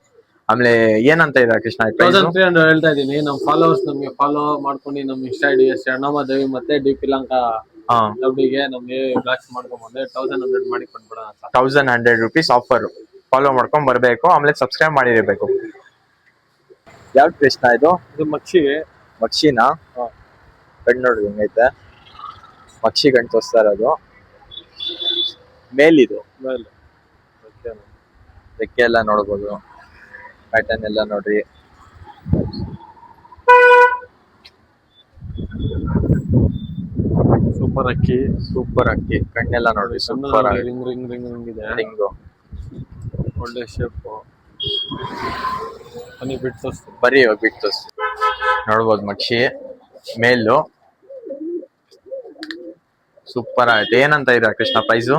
ಆಮೇಲೆ ಏನಂತ ಇದೆ ಕೃಷ್ಣ? 1300 ಹೇಳ್ತಾ ಇದೀನಿ. ನಮ್ ಫಾಲೋವರ್ಸ್ ನಮ್ಗೆ ಫಾಲೋ ಮಾಡ್ಕೊಂಡು ನಮ್ ಇನ್ಸ್ಟಾ ಐಡಿ ಶರಣಮ್ಮ ದೇವಿ ಮತ್ತೆ ಡಿ ಪಿಲಂಕ ಗೆ ನಮ್ಗೆ ಬ್ಲಾಕ್ ಮಾಡ್ಕೊಂಡ್ಬಂದ್ರೆ 1100 ಮಾಡಿ ಕೊಟ್ಬಿಡೋಣ. 1100 rupees ಆಫರ್. ಫಾಲೋ ಮಾಡ್ಕೊಂಡ್ ಬರ್ಬೇಕು, ಆಮೇಲೆ ಸಬ್ಸ್ಕ್ರೈಬ್ ಮಾಡಿರ್ಬೇಕು. ಯಾವ ಕೃಷ್ಣ ಇದು? ಇದು ಮಕ್ಷಿಗೆ. ಮಕ್ಷಿನಾ? ಕಣ್ಣು ನೋಡ್ರಿ ಹೆಂಗೈತೆ. ಮಕ್ಷಿ ಗಂಟು ತೋರಿಸ್ತಾ ಇರೋದು. ಮೇಲಿದು ರೆಕ್ಕೆ ಎಲ್ಲ ನೋಡ್ಬೋದು, ಪ್ಯಾಟರ್ನ್ ಎಲ್ಲ ನೋಡ್ರಿ. ಸೂಪರ್ ಅಕ್ಕಿ, ಸೂಪರ್ ಅಕ್ಕಿ. ಕಣ್ಣೆಲ್ಲ ನೋಡ್ರಿ, super ring ring ring ring ಇದೆ. ರಿಂಗು ಒಳ್ಳೆ ಶೇಪ್. ಬನ್ನಿ ಬಿಟ್ಟು ತೋರಿಸ್ತೀನಿ. ಬರೀ ಇವಾಗ ಬಿಟ್ಟು ತೋರಿಸ್ತೀನಿ. ನೋಡ್ಬೋದು ಮಕ್ಷಿ ಮೇಲು ಸೂಪರ್ ಆಯ್ತು. ಏನಂತ ಇದೆ ಕೃಷ್ಣ ಪ್ರೈಸು?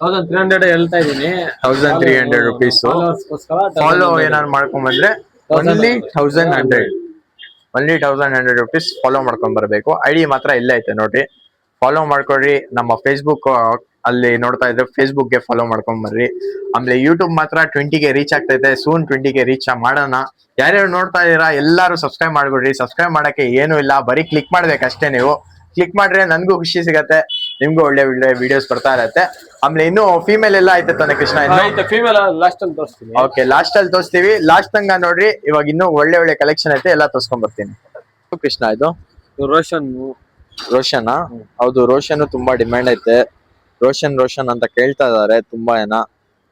1300 ಹೇಳ್ತಾ ಇದೀನಿ. 1300 rupees. ಫಾಲೋ ಏನಾದ್ರು ಮಾಡ್ಕೊಂಡ್ ಬಂದ್ರೆ ಓನ್ಲಿ 1100. ಓನ್ಲಿ 1100 rupees ಫಾಲೋ ಮಾಡ್ಕೊಂಡ್ ಬರ್ಬೇಕು. ಐಡಿ ಮಾತ್ರ ಇಲ್ಲೇ ಐತೆ ನೋಡ್ರಿ, ಫಾಲೋ ಮಾಡ್ಕೊಡ್ರಿ. ನಮ್ಮ ಫೇಸ್ಬುಕ್ ಅಲ್ಲಿ ನೋಡ್ತಾ ಇದ್ರೆ ಫೇಸ್ಬುಕ್ ಗೆ ಫಾಲೋ ಮಾಡ್ಕೊಂಡ್ ಬರ್ರಿ. ಆಮೇಲೆ ಯೂಟ್ಯೂಬ್ ಮಾತ್ರ 20ಗೆ ರೀಚ್ ಆಗ್ತೈತೆ, ಸೂನ್ 20ಗೆ ರೀಚ್ ಮಾಡೋಣ. ಯಾರ್ಯಾರು ನೋಡ್ತಾ ಇದೀರಾ ಎಲ್ಲಾರು ಸಬ್ಸ್ಕ್ರೈಬ್ ಮಾಡ್ಬಿಡ್ರಿ. ಸಬ್ಸ್ಕ್ರೈಬ್ ಮಾಡಕ್ಕೆ ಏನು ಇಲ್ಲ, ಬರೀ ಕ್ಲಿಕ್ ಮಾಡ್ಬೇಕಷ್ಟೇ. ನೀವು ಕ್ಲಿಕ್ ಮಾಡ್ರೆ ನನ್ಗೂ ಖುಷಿ ಸಿಗತ್ತೆ, ನಿಮ್ಗೂ ಒಳ್ಳೆ ಒಳ್ಳೆ ವಿಡಿಯೋಸ್ ಬರ್ತಾ ಇರತ್ತೆ. ಆಮೇಲೆ ಇನ್ನು ಫೀಮೇಲ್ ಎಲ್ಲ ಐತೆ ತಾನೆ ಕೃಷ್ಣ? ಫೀಮೇಲ್ ಲಾಸ್ಟ್ ಅಲ್ಲಿ ತೋರಿಸ್ತೀನಿ. ಓಕೆ, ಲಾಸ್ಟ್ ಅಲ್ಲಿ ತೋರಿಸ್ತೀವಿ. ಲಾಸ್ಟ್ ತಂಗ ನೋಡ್ರಿ. ಇವಾಗ ಇನ್ನೂ ಒಳ್ಳೆ ಒಳ್ಳೆ ಕಲೆಕ್ಷನ್ ಐತೆ, ಎಲ್ಲ ತೋರ್ಸ್ಕೊಂಡ್ ಬರ್ತೀನಿ. ಕೃಷ್ಣ ಇದು ರೋಷನ್. ರೋಷನ್? ಹೌದು, ರೋಷನ್ ತುಂಬಾ ಡಿಮ್ಯಾಂಡ್ ಐತೆ. ರೋಷನ್ ರೋಷನ್ ಅಂತ ಕೇಳ್ತಾ ಇದಾರೆ ತುಂಬಾ ಜನ.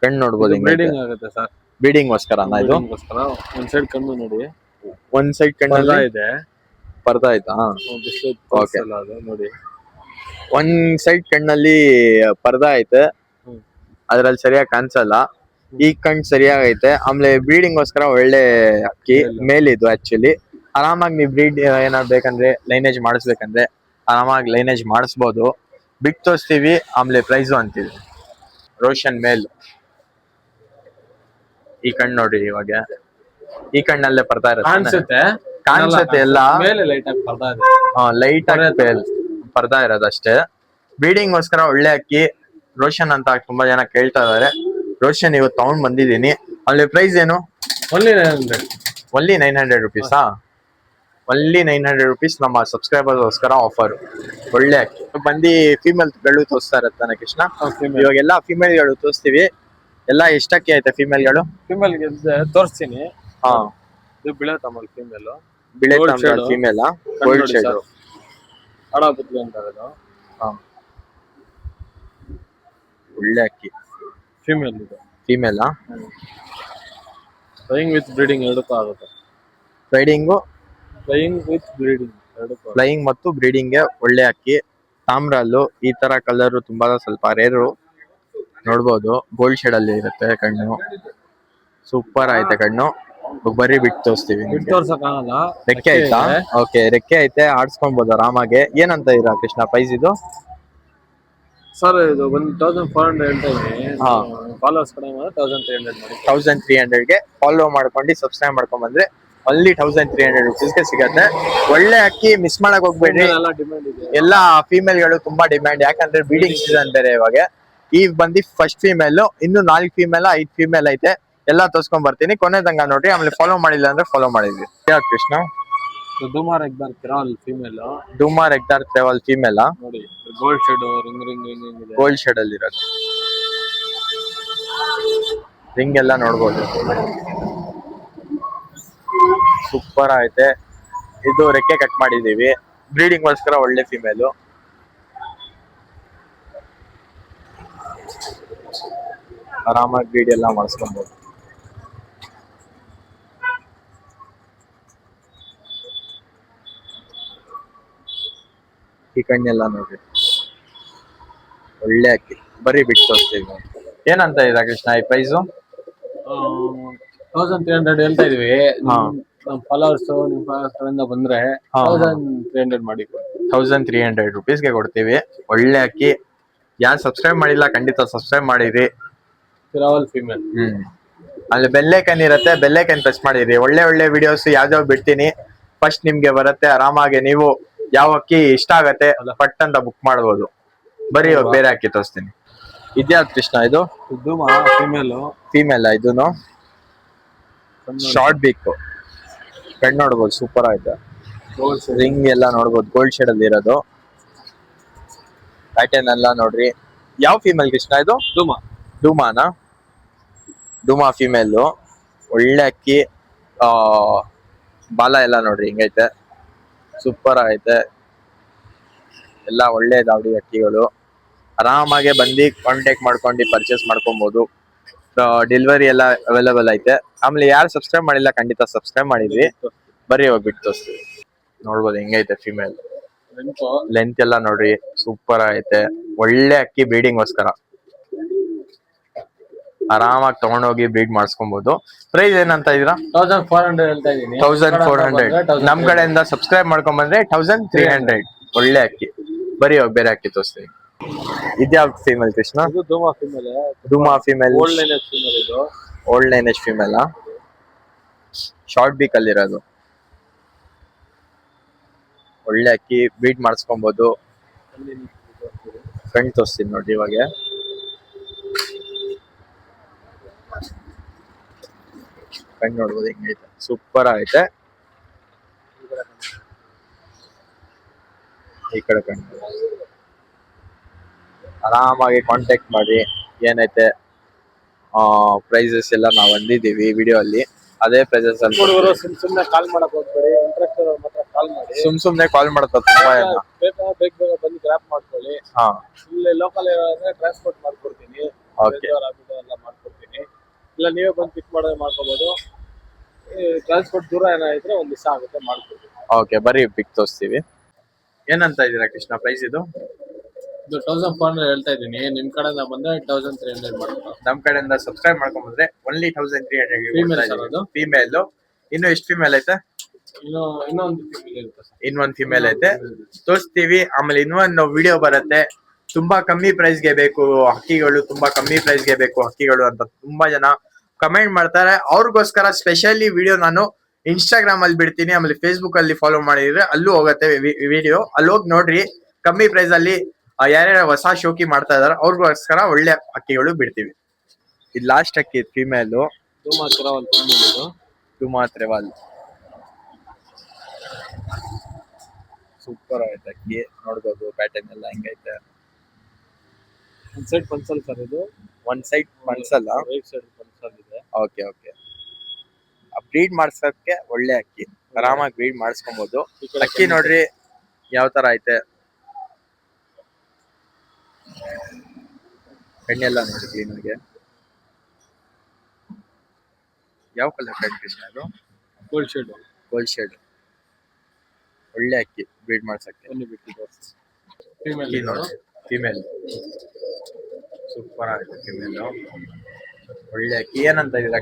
ಕಣ್ಣು ನೋಡ್ಬೋದು, ಬ್ರೀಡಿಂಗ್ ಆಗುತ್ತೆ ಸರ್. ಬ್ರೀಡಿಂಗ್ ಗೋಸ್ಕರ ಇದು. ಒಂದ್ ಸೈಡ್ ಕಣ್ಣು ನೋಡಿ, ಒಂದ್ ಸೈಡ್ ಕಣ್ಣಲ್ಲ ಇದೆ. ಪರ್ದಾ ಆಯ್ತಾ? ಓಕೆ ನೋಡಿ, ಒಂದ್ ಸೈಡ್ ಕಣ್ಣಲ್ಲಿ ಪರ್ದಾ ಐತೆ, ಅದ್ರಲ್ಲಿ ಸರಿಯಾಗಿ ಕಾಣಿಸಲ್ಲ. ಈ ಕಣ್ ಸರಿಯಾಗೈತೆ. ಆಮೇಲೆ ಬ್ರೀಡಿಂಗ್ ಗೋಸ್ಕರ ಒಳ್ಳೆ ಅಕ್ಕಿ. ಮೇಲಿದು ಆಕ್ಚುಲಿ ಆರಾಮಾಗಿ ನೀವು ಬ್ರೀಡ್ ಏನಾದ್ರು ಬೇಕಂದ್ರೆ, ಲೈನೇಜ್ ಮಾಡಿಸ್ಬೇಕಂದ್ರೆ ಆರಾಮಾಗಿ ಲೈನೇಜ್ ಮಾಡಿಸ್ಬೋದು. ಬಿಟ್ಟು ತೋರಿಸ್ತೀವಿ, ಆಮೇಲೆ ಪ್ರೈಸು ಅಂತೀವಿ. ರೋಷನ್ ಮೇಲ್. ಈ ಕಣ್ ನೋಡ್ರಿ, ಇವಾಗ ಈ ಕಣ್ಣಲ್ಲೇ ಪರ್ದಾ ಇರುತ್ತೆ, ಕಾಣಿಸುತ್ತೆ ಎಲ್ಲ. ಲೈಟ್ ಆಗಿ ಪರ್ದಾ ಇರೋದಷ್ಟೇ. ಬ್ರೀಡಿಂಗ್ ಗೋಸ್ಕರ ಒಳ್ಳೆ ಅಕ್ಕಿ. ರೋಷನ್ ಅಂತ ತುಂಬಾ ಜನ ಕೇಳ್ತಾ ಇದಾರೆ. ರೋಷನ್ ಇವತ್ತು ತಗೊಂಡ್ ಬಂದಿದ್ದೀನಿ. ಅಲ್ಲಿ ಪ್ರೈಸ್ ಏನು? Only 900 rupees. ಓನ್ಲಿ 900 rupees ನಮ್ಮ ಸಬ್ಸ್ಕ್ರೈಬರ್ ಗೋಸ್ಕರ ಆಫರ್. ಒಳ್ಳೆ ಅಕ್ಕಿ. ಬಂದು ಫೀಮೇಲ್ ಗಳು ತೋರಿಸ್ತಾ ಇರತ್ತಾನೆ ಕೃಷ್ಣ. ಇವಾಗೆಲ್ಲ ಫೀಮೇಲ್ ಗಳು ತೋರಿಸ್ತೀವಿ. ಎಲ್ಲ ಎಷ್ಟಕ್ಕೆ ಐತೆ ಫೀಮೇಲ್ ಗಳು? ಫೀಮೇಲ್ ತೋರಿಸ್ತೀನಿ. ಇದು ಬಿಳೆ ತಮ್ಮಲ್ ಫೀಮೇಲ್. ಬಿಳೆ ತಮ್ಮಲ್ ಫೀಮೇಲ್, ಗೋಲ್ಡ್ ಶೇಡ್ ಅಡಾಪುತ್ಲಿ ಅಂತಾರೆ ಇದು. ಒಳ್ಳೆ ಅಕ್ಕಿ. ಫೀಮೇಲ್ ಇದು. ಫೀಮೇಲ್ ಫ್ಲೈಯಿಂಗ್ ವಿತ್ ಬ್ರೀಡಿಂಗ್ ಎರಡಕ್ಕೂ ಆಗುತ್ತೆ. ಫ್ಲೈಯಿಂಗ್ ವಿತ್ ಬ್ರೀಡಿಂಗ್ ಎರಡಕ್ಕೂ. ಫ್ಲೈಯಿಂಗ್ ಮತ್ತು ಬ್ರೀಡಿಂಗ್ ಗೆ ಒಳ್ಳೆ ಅಕ್ಕಿ. ತಾಮ್ರಲ್ಲು ಈ ತರ ಕಲರ್ ತುಂಬಾ ಸ್ವಲ್ಪ ರೇರು. ನೋಡ್ಬೋದು, ಗೋಲ್ಡ್ ಶೇಡ್ ಅಲ್ಲಿ ಇರುತ್ತೆ ಕಣ್ಣು. ಸೂಪರ್ ಐತೆ ಕಣ್ಣು. ಬರೀ ಬಿಟ್ಟು ತೋರಿಸ್ತೀವಿ. ರೆಕ್ಕೆ ಆಯ್ತಾ? ಓಕೆ, ರೆಕ್ಕೆ ಐತೆ, ಆಡ್ಸ್ಕೊಬಹುದು ಆರಾಮಾಗೆ. ಏನಂತ ಇರ ಕೃಷ್ಣ ಪ್ರೈಸ್ ಇದು? ಸರ್ ಇದು 1400 ಹೇಳ್ತಾ ಇದ್ದೀನಿ. ಫಾಲೋವರ್ಸ್ ಕಡೆ 1300 ಮಾಡಿ. 1300 ಗೆ ಫಾಲೋ ಮಾಡ್ಕೊಂಡು ಸಬ್ಸ್ಕ್ರೈಬ್ ಮಾಡ್ಕೊಂಡ್ ಬಂದ್ರೆ ಅಲ್ಲಿ 1300 rupees ಗೆ ಸಿಗತ್ತೆ. ಒಳ್ಳೆ ಅಕ್ಕಿ, ಮಿಸ್ ಮಾಡಕ್ ಹೋಗ್ಬೇಡ್ರಿ. ಎಲ್ಲಾ ಫೀಮೇಲ್ ಗಳು ತುಂಬಾ ಡಿಮ್ಯಾಂಡ್, ಯಾಕಂದ್ರೆ ಬ್ರೀಡಿಂಗ್ ಸೀಸನ್ ಬೇರೆ ಇವಾಗ. ಈಗ ಬಂದು ಫಸ್ಟ್ ಫೀಮೇಲ್, ಇನ್ನು 4 ಫೀಮೇಲ್ 5 ಫೀಮೇಲ್ ಐತೆ. ಎಲ್ಲ ತೋರ್ಸ್ಕೊಂಡ್ ಬರ್ತೀನಿ. ಕೊನೆ ತಂಗ ನೋಡ್ರಿ, ಆಮೇಲೆ ಫಾಲೋ ಮಾಡಿಲ್ಲ ಅಂದ್ರೆ ಫಾಲೋ ಮಾಡಿದ್ವಿ. ಯಾವ ಕೃಷ್ಣ? ದುಮಾರ್ ಎಕ್ದಾರ್ ಕಿರಾಲ್ ಫೀಮೇಲ್ ಡುಮಾರ್ ಎಕ್ದಾರ್ ಟ್ರೆವಲ್ ಫೀಮೇಲ್ ನೋಡಿ, gold shade ring ring ring ring ಇದೆ. ಗೋಲ್ಡ್ ಶೇಡ್ ಅಲ್ಲಿ ಇರೋದು ರಿಂಗ್ ಎಲ್ಲ ನೋಡ್ಬೋದು. ಸೂಪರ್ ಐತೆ. ಇದು ರೆಕ್ಕೆ ಕಟ್ ಮಾಡಿದೀವಿ, ಬ್ರೀಡಿಂಗ್ ಗೋಸ್ಕರ ಒಳ್ಳೆ ಫಿಮೇಲು. ಆರಾಮಾಗಿ ಬ್ರೀಡ್ ಎಲ್ಲ ಮಾಡಿಸ್ಕೊಬಹುದು. ಈ ಕಣ್ಣೆಲ್ಲ ನೋಡ್ರಿ, ಒಳ್ಳೆ ಅಕ್ಕಿ. ಬರೀ ಬಿಟ್ಟು ತೋರಿಸ್ತೀವಿ. ಏನಂತ ಇದೆ ಕೃಷ್ಣ ಈ ಪ್ರೈಸು? 1300 ಹೇಳ್ತಾ ಇದೀವಿ. ಹಾ. ನಮ್ ಫಾಲೋವರ್ಸ್ ನಿಮ್ ಫಾಲೋವರ್ಸ್ ಬಂದ್ರೆ 1300 ಮಾಡಿ. 1300 ರುಪೀಸ್ಗೆ ಕೊಡ್ತೀವಿ. ಒಳ್ಳೆ ಅಕ್ಕಿ. ಯಾರು ಸಬ್ಸ್ಕ್ರೈಬ್ ಮಾಡಿಲ್ಲ ಖಂಡಿತ ಸಬ್ಸ್ಕ್ರೈಬ್ ಮಾಡಿರಿ. ಕಿರಾವಲ್ ಫೀಮೇಲ್. ಅಲ್ಲಿ ಬೆಲ್ಲೈಕನ್ ಇರುತ್ತೆ, ಬೆಲ್ಲೈಕನ್ ಪ್ರೆಸ್ ಮಾಡಿರಿ. ಒಳ್ಳೆ ಒಳ್ಳೆ ವಿಡಿಯೋಸ್ ಯಾವ್ಯಾವ ಬಿಡ್ತೀನಿ ಫಸ್ಟ್ ನಿಮ್ಗೆ ಬರುತ್ತೆ. ಆರಾಮಾಗಿ ನೀವು ಯಾವ ಅಕ್ಕಿ ಇಷ್ಟ ಆಗತ್ತೆ ಪಟ್ ಅಂತ ಬುಕ್ ಮಾಡ್ಬೋದು. ಬರೀ ಇವಾಗ ಬೇರೆ ಅಕ್ಕಿ ತೋರಿಸ್ತೀನಿ. ಇದ್ಯಾವ್ದು ಕೃಷ್ಣ ಇದು? ಫೀಮೇಲ್. ಫೀಮೇಲ್ ಇದೂನು ಶಾರ್ಟ್ ಬೀಕ್. ಕಣ್ಣು ನೋಡ್ಬೋದು, ಸೂಪರ್ ಆಯ್ತು. ರಿಂಗ್ ಎಲ್ಲ ನೋಡ್ಬೋದು, ಗೋಲ್ಡ್ ಶೇಡ್ ಅಲ್ಲಿ ಇರೋದು. ಪ್ಯಾಟರ್ನ್ ಎಲ್ಲ ನೋಡ್ರಿ. ಯಾವ ಫೀಮೇಲ್ ಕೃಷ್ಣ ಇದು? ಡುಮಾನಾ? ಡುಮಾ ಫಿಮೇಲು. ಒಳ್ಳೆ ಅಕ್ಕಿ. ಬಾಲ ಎಲ್ಲ ನೋಡ್ರಿ ಹಿಂಗೈತೆ, ಸೂಪರ್ ಐತೆ. ಎಲ್ಲ ಒಳ್ಳೆ ದಾವಡಿ ಅಕ್ಕಿಗಳು. ಆರಾಮಾಗೆ ಬಂದು ಕಾಂಟ್ಯಾಕ್ಟ್ ಮಾಡ್ಕೊಂಡು ಪರ್ಚೇಸ್ ಮಾಡ್ಕೊಬಹುದು. ಡೆಲಿವರಿ ಎಲ್ಲ ಅವೈಲೇಬಲ್ ಐತೆ. ಆಮೇಲೆ ಯಾರು ಸಬ್ಸ್ಕ್ರೈಬ್ ಮಾಡಿಲ್ಲ ಖಂಡಿತ ಸಬ್ಸ್ಕ್ರೈಬ್ ಮಾಡಿದ್ವಿ. ಬರೀ ಹೋಗ್ಬಿಟ್ಟು ತೋರಿಸ್ತೀವಿ. ನೋಡ್ಬೋದು ಹೆಂಗೈತೆ ಫಿಮೇಲ್. ಲೆಂತ್ ಎಲ್ಲ ನೋಡ್ರಿ, ಸೂಪರ್ ಐತೆ. ಒಳ್ಳೆ ಅಕ್ಕಿ ಬ್ರೀಡಿಂಗ್ಗೋಸ್ಕರ. ಆರಾಮಾಗಿ ತಗೊಂಡೋಗಿ ಬ್ರೀಡ್ ಮಾಡಿಸ್ಕೊಬಹುದು. ಪ್ರೈಸ್ ಏನಂತ ಇದೀರಾ? 1400 ಹೇಳ್ತಾ ಇದೀನಿ. 1400. ನಮ್ ಕಡೆಯಿಂದ ಸಬ್ಸ್ಕ್ರೈಬ್ ಮಾಡ್ಕೊಂಡ್ ಬಂದ್ರೆ 1300. ಒಳ್ಳೆ ಅಕ್ಕಿ. ಬರೀ ಹೋಗಿ ಬೇರೆ ಅಕ್ಕಿ ತೋರಿಸ್ತೀವಿ. ಇದ್ಯಾವ ಫೀಮೇಲ್ ಕೃಷ್ಣ? ಇದು ಡುಮಾ ಫೀಮೇಲ್. ಡುಮಾ ಫೀಮೇಲ್. ಓಲ್ಡ್ ಲೈನೇಜ್ ಫೀಮೇಲ್ ಇದು. Old lineage female. Short beak ಅಲ್ಲಿ ಇರೋದು. ಒಳ್ಳೆ ಅಕ್ಕಿ, ಬ್ರೀಡ್ ಮಾಡಿಸ್ಕೊಬಹುದು. ಕಣ್ ತೋರಿಸ್ತೀನಿ ನೋಡಿ ಇವಾಗ. ಕಣ್ಣು ನೋಡ್ಬೋದು ಹೆಂಗೈತೆ, ಸೂಪರ್ ಐತೆ. ಈ ಕಡೆ ಕಣ್ಣು. ಆರಾಮಾಗಿ ಕಾಂಟ್ಯಾಕ್ಟ್ ಮಾಡಿ. ಏನೈತೆ ಪ್ರೈಸಸ್ ಎಲ್ಲ ನಾವು ಅಂದಿದ್ದೀವಿ ವಿಡಿಯೋ ಅಲ್ಲಿ, ಅದೇ ಪ್ರೈಸಸ್ ಅಲ್ಲಿ. ಸುಮ್ನೆ ಕಾಲ್ ಮಾಡಕ್ ಹೋಗ್ಬೇಡಿ, ಇಂಟ್ರೆಸ್ಟ್ ಮಾತ್ರ ಕಾಲ್ ಮಾಡಿ. ಸುಮ್ನೆ ಕಾಲ್ ಮಾಡ್ತಾರೆ ತುಂಬಾ ಜನ. ಬೇಗ ಬಂದು ಗ್ರಾಪ್ ಮಾಡ್ಕೊಳ್ಳಿ. ಇಲ್ಲಿ ಲೋಕಲ್ ಟ್ರಾನ್ಸ್ಪೋರ್ಟ್ ಮಾಡ್ಕೊಡ್ತೀನಿ, ಎಲ್ಲ ಮಾಡ್ಕೊಡ್ತೀನಿ. ಇಲ್ಲ ನೀವೇ ಬಂದು ಪಿಕ್ ಮಾಡೋದು ಮಾಡ್ಕೋಬಹುದು. ಟ್ರಾನ್ಸ್ಪೋರ್ಟ್ ದೂರ ಏನಾದ್ರೆ ಒಂದ್ ದಿವಸ ಆಗುತ್ತೆ, ಮಾಡ್ಕೊಡ್ತೀವಿ. ಓಕೆ, ಬರೀ ಪಿಕ್ ತೋರಿಸ್ತೀವಿ. ಏನಂತ ಇದೀರಾ ಕೃಷ್ಣ ಪ್ರೈಸ್ ಇದು? 1400 ಹೇಳ್ತಾ ಇದೀನಿ. ನಿಮ್ ಕಡೆಯಿಂದ ಬಂದ್ರೆ 1300 ಮಾಡ್ಕೊ. ನಮ್ ಕಡೆಯಿಂದ ಸಬ್ಸ್ಕ್ರೈಬ್ ಮಾಡ್ಕೊಂಡ್ ಬಂದ್ರೆ ಓನ್ಲಿ 1300. ಫೀಮೇಲ್. ಇನ್ನು ಎಷ್ಟು ಫೀಮೇಲ್ ಐತೆ? ಇನ್ನೊಂದು ಫೀಮೇಲ್ ಇರುತ್ತೆ. ಇನ್ನೊಂದು ಫೀಮೇಲ್ ಐತೆ, ತೋರಿಸ್ತೀವಿ. ಆಮೇಲೆ ಇನ್ನೊಂದು ವಿಡಿಯೋ ಬರುತ್ತೆ. ತುಂಬಾ ಕಮ್ಮಿ ಪ್ರೈಸ್ಗೆ ಬೇಕು ಹಕ್ಕಿಗಳು, ತುಂಬಾ ಕಮ್ಮಿ ಪ್ರೈಸ್ಗೆ ಬೇಕು ಹಕ್ಕಿಗಳು ಅಂತ ತುಂಬಾ ಜನ ಕಮೆಂಟ್ ಮಾಡ್ತಾರೆ. ಅವ್ರಿಗೋಸ್ಕರ ಸ್ಪೆಷಲಿ ವಿಡಿಯೋ ನಾನು ಇನ್ಸ್ಟಾಗ್ರಾಮ್ ಅಲ್ಲಿ ಬಿಡ್ತೀನಿ. ಆಮೇಲೆ ಫೇಸ್ಬುಕ್ ಅಲ್ಲಿ ಫಾಲೋ ಮಾಡಿದ್ರೆ ಅಲ್ಲೂ ಹೋಗುತ್ತೆ ವಿಡಿಯೋ. ಅಲ್ಲಿ ಹೋಗಿ ನೋಡ್ರಿ. ಕಮ್ಮಿ ಪ್ರೈಸ್ ಅಲ್ಲಿ ಯಾರ್ಯಾರ ಹೊಸ ಶೋಕಿ ಮಾಡ್ತಾ ಇದಾರೆ ಅವ್ರಿಗೋಸ್ಕರ ಒಳ್ಳೆ ಹಕ್ಕಿಗಳು ಬಿಡ್ತೀವಿ. ಇದು ಲಾಸ್ಟ್ ಅಕ್ಕಿ ಫೀಮೇಲು. ಡುಮಾ ಟ್ರೆವಲ್. ಸೂಪರ್ ಆಯ್ತು ಅಕ್ಕಿ, ನೋಡ್ಬೋದು ಪ್ಯಾಟರ್ನ್ ಎಲ್ಲ ಹೆಂಗೈತೆ. ಒಂದ್ ಸೈಡ್ ಪನ್ಸಲ್ ಸರ್ ಇದು. ಒಂದ್ ಸೈಡ್ ಪನ್ಸಲ್. ರೈಟ್ ಸೈಡ್ ಪನ್ಸಲ್ ಇದೆ. Okay okay. ಬ್ರೀಡ್ ಮಾಡ್ಸಕ್ಕೆ ಒಳ್ಳೆ ಅಕ್ಕಿ, ಆರಾಮಾಗಿ ಬ್ರೀಡ್ ಮಾಡಿಸ್ಕೊಬಹುದು. ಅಕ್ಕಿ ನೋಡ್ರಿ ಯಾವ ತರ ಐತೆ. ಕಣ್ಣೆಲ್ಲ ನೋಡಿ ಕ್ಲೀನ್ ಆಗಿ. ಯಾವ ಕಲರ್ ಕಣ್ ಕೃಷ್ಣ ಅದು? Gold shade. Gold shade. ಒಳ್ಳೆ ಅಕ್ಕಿ ಬ್ರೀಡ್ ಮಾಡ್ಸಕ್ಕೆ. ಫೀಮೇಲ್. ಸೂಪರ್ ಆಗುತ್ತೆ ಫೀಮೇಲ್. ಒಳ್ಳೆ ಅಕ್ಕಿ. ಏನಂತ ಇದೀರ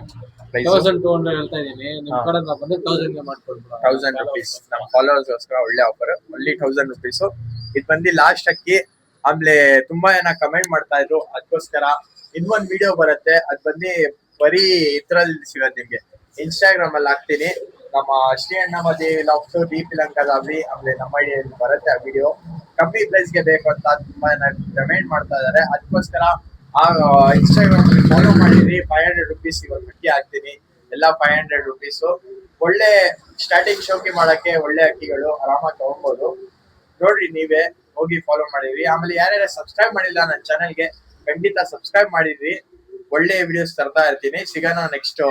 ಪ್ರೈಸ್? 1200 ಹೇಳ್ತಾ ಇದೀನಿ. ನಿಮ್ ಕಡೆ ಬಂದ್ರೆ 1000 ಗೆ ಮಾಡ್ಕೊಡ್ತೀನಿ. 1000 rupees. ನಮ್ಮ ಫಾಲೋವರ್ಸ್ ಗೋಸ್ಕರ ಒಳ್ಳೆ ಆಫರ್. Only 1000 rupees. ಇದು ಬಂದು ಲಾಸ್ಟ್ ಅಕ್ಕಿ. ಆಮೇಲೆ ತುಂಬಾ ಜನ ಕಮೆಂಟ್ ಮಾಡ್ತಾ ಇದ್ರು, ಅದಕ್ಕೋಸ್ಕರ ಇನ್ನೊಂದು ವಿಡಿಯೋ ಬರುತ್ತೆ. ಅದ್ ಬಂದು ಬರೀ ಇದ್ರಲ್ಲಿ ಸಿಗತ್ತೆ ನಿಮ್ಗೆ. ಇನ್ಸ್ಟಾಗ್ರಾಮ್ ಅಲ್ಲಿ ಹಾಕ್ತೀನಿ. ನಮ್ಮ ಶ್ರೀ ಅಣ್ಣಮದೇವಿ ಲಾಕ್ಸ್ ಡೀಪ್ ಲಂಕಾದಾವ್ರಿ. ಆಮೇಲೆ ನಮ್ಮ ಐಡಿಯಲ್ಲಿ ಬರುತ್ತೆ ಆ ವಿಡಿಯೋ. ಕಮ್ಮಿ ಪ್ರೈಸ್ಗೆ ಬೇಕು ಅಂತ ತುಂಬಾ ಜನ ಕಮೆಂಟ್ ಮಾಡ್ತಾ ಇದಾರೆ. ಅದಕ್ಕೋಸ್ಕರ ಆ ಇನ್ಸ್ಟಾಗ್ರಾಮ್ ಫಾಲೋ ಮಾಡಿದ್ರಿ. 500 rupees ಇವತ್ತು ಅಕ್ಕಿ ಹಾಕ್ತೀನಿ. ಎಲ್ಲ 500 ರುಪೀಸ್. ಒಳ್ಳೆ ಸ್ಟಾರ್ಟಿಂಗ್ ಶೋಕಿ ಮಾಡಕ್ಕೆ ಒಳ್ಳೆ ಅಕ್ಕಿಗಳು ಆರಾಮಾಗಿ ತಗೋಬಹುದು. ನೋಡ್ರಿ ನೀವೇ ಹೋಗಿ ಫಾಲೋ ಮಾಡಿರಿ. ಆಮೇಲೆ ಯಾರ್ಯಾರು ಸಬ್ಸ್ಕ್ರೈಬ್ ಮಾಡಿಲ್ಲ ನನ್ನ ಚಾನೆಲ್ಗೆ ಖಂಡಿತ ಸಬ್ಸ್ಕ್ರೈಬ್ ಮಾಡಿದ್ರಿ. ಒಳ್ಳೆ ವಿಡಿಯೋಸ್ ತರ್ತಾ ಇರ್ತೀನಿ. ಸಿಗೋಣ ನೆಕ್ಸ್ಟ್